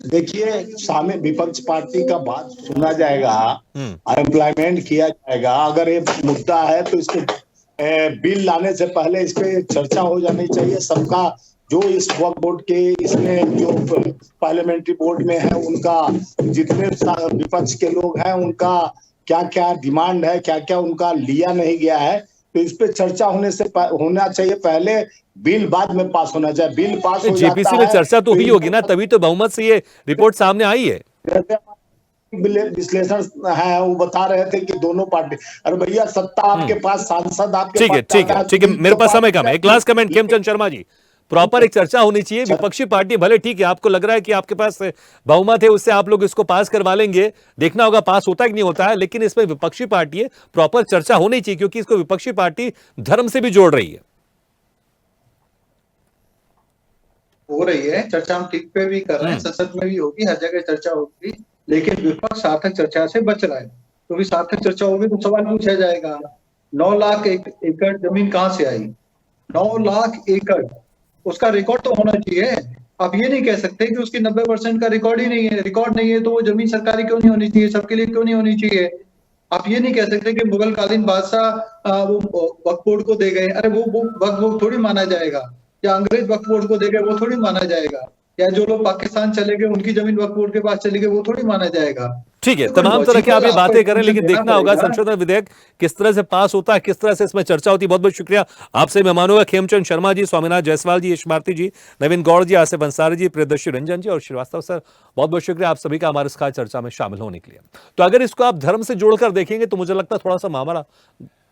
देखिए, सामने विपक्ष पार्टी का बात सुना जाएगा, एम्प्लॉयमेंट किया जाएगा। अगर ये मुद्दा है तो इसके बिल लाने से पहले इस पे चर्चा हो जानी चाहिए। सबका जो इस वक्फ बोर्ड के इसमें जो पार्लियामेंट्री बोर्ड में है, उनका जितने विपक्ष के लोग हैं उनका क्या क्या डिमांड है, क्या क्या उनका लिया नहीं गया है, तो इस पे चर्चा होना चाहिए। पहले बिल बाद में पास होना चाहिए। बिल पास हो जेपीसी में चर्चा तो हुई होगी ना, तभी तो बहुमत से ये रिपोर्ट सामने आई है। विश्लेषण है वो बता रहे थे कि दोनों पार्टी, अरे भैया सत्ता आपके पास, सांसद आपके पास। ठीक है, मेरे पास समय कम है। एक last comment Khemchand Sharma ji, proper एक चर्चा होनी चाहिए। विपक्षी पार्टी भले ठीक है, आपको लग रहा है कि आपके पास बहुमत है, उससे आप लोग इसको पास करवा लेंगे, देखना होगा पास होता है कि नहीं होता है। लेकिन इसमें विपक्षी पार्टी है, प्रॉपर चर्चा होनी चाहिए, क्योंकि इसको विपक्षी पार्टी धर्म से भी जोड़ रही है। हो रही है चर्चा, हम ठीक पे भी कर रहे हैं, संसद में भी होगी, हर जगह चर्चा होगी, लेकिन विपक्ष सार्थक चर्चा से बच रहा है। क्योंकि सार्थक चर्चा होगी तो सवाल पूछा जाएगा, 9 लाख एकड़ जमीन कहाँ से आई? 9 लाख एकड़, उसका रिकॉर्ड तो होना चाहिए। आप ये नहीं कह सकते कि उसकी 90% का रिकॉर्ड ही नहीं है। रिकॉर्ड नहीं है तो वो जमीन सरकारी क्यों नहीं होनी चाहिए, सबके लिए क्यों नहीं होनी चाहिए? आप ये नहीं कह सकते कि मुगल कालीन बादशाह वो वक्फ बोर्ड को दे गए, अरे वो वक्फ बोर्ड थोड़ी माना जाएगा, या अंग्रेज वक्फ बोर्ड को दे गए वो थोड़ी माना जाएगा, या जो लोग पाकिस्तान चले गए उनकी जमीन वक्फ बोर्ड के पास चली गई वो थोड़ी माना जाएगा। ठीक है, तमाम तरह की आप ये बातें करें, लेकिन देखना होगा संशोधन विधेयक किस तरह से पास होता है, किस तरह से इसमें चर्चा होती है। बहुत बहुत शुक्रिया आपसे मेहमानों का, खेमचंद शर्मा जी, स्वामीनाथ जायसवाल जी, यश भारती जी, नवीन गौड़ जी, आसिफ अंसारी जी, प्रियदर्शी रंजन जी और श्रीवास्तव सर, बहुत बहुत शुक्रिया आप सभी का हमारे इस खास चर्चा में शामिल होने के लिए। तो अगर इसको आप धर्म से जोड़कर देखेंगे तो मुझे लगता है थोड़ा सा मामला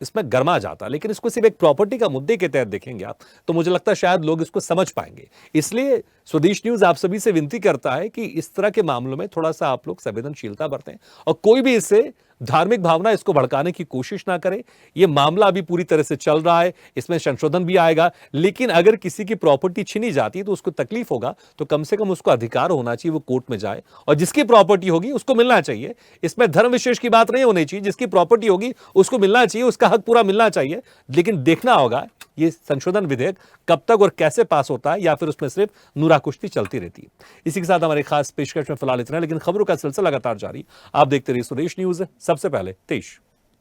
इसमें गर्मा जाता, लेकिन इसको सिर्फ एक प्रॉपर्टी का मुद्दे के तहत देखेंगे आप तो मुझे लगता है शायद लोग इसको समझ पाएंगे। इसलिए स्वदेश न्यूज आप सभी से विनती करता है कि इस तरह के मामलों में थोड़ा सा आप लोग संवेदनशीलता बरतें और कोई भी इससे धार्मिक भावना इसको भड़काने की कोशिश ना करे। ये मामला अभी पूरी तरह से चल रहा है, इसमें संशोधन भी आएगा, लेकिन अगर किसी की प्रॉपर्टी छीनी जाती है तो उसको तकलीफ होगा, तो कम से कम उसको अधिकार होना चाहिए वो कोर्ट में जाए और जिसकी प्रॉपर्टी होगी उसको मिलना चाहिए। इसमें धर्म विशेष की बात नहीं होनी चाहिए, जिसकी प्रॉपर्टी होगी उसको मिलना चाहिए, उसका हक पूरा मिलना चाहिए। लेकिन देखना होगा ये संशोधन विधेयक कब तक और कैसे पास होता है, या फिर उसमें सिर्फ नूरा कुश्ती चलती रहती है। इसी के साथ हमारे खास पेशकश में फिलहाल इतना, लेकिन खबरों का सिलसिला लगातार जारी। आप देखते रहिए स्वदेश न्यूज, सबसे पहले देश।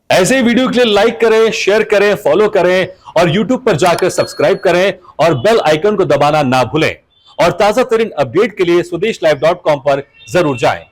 ऐसे ही वीडियो के लिए लाइक करें, शेयर करें, फॉलो करें और यूट्यूब पर जाकर सब्सक्राइब करें और बेल आइकन को दबाना ना भूलें। और ताजा तरीन अपडेट के लिए स्वदेशलाइव.com पर जरूर जाएं।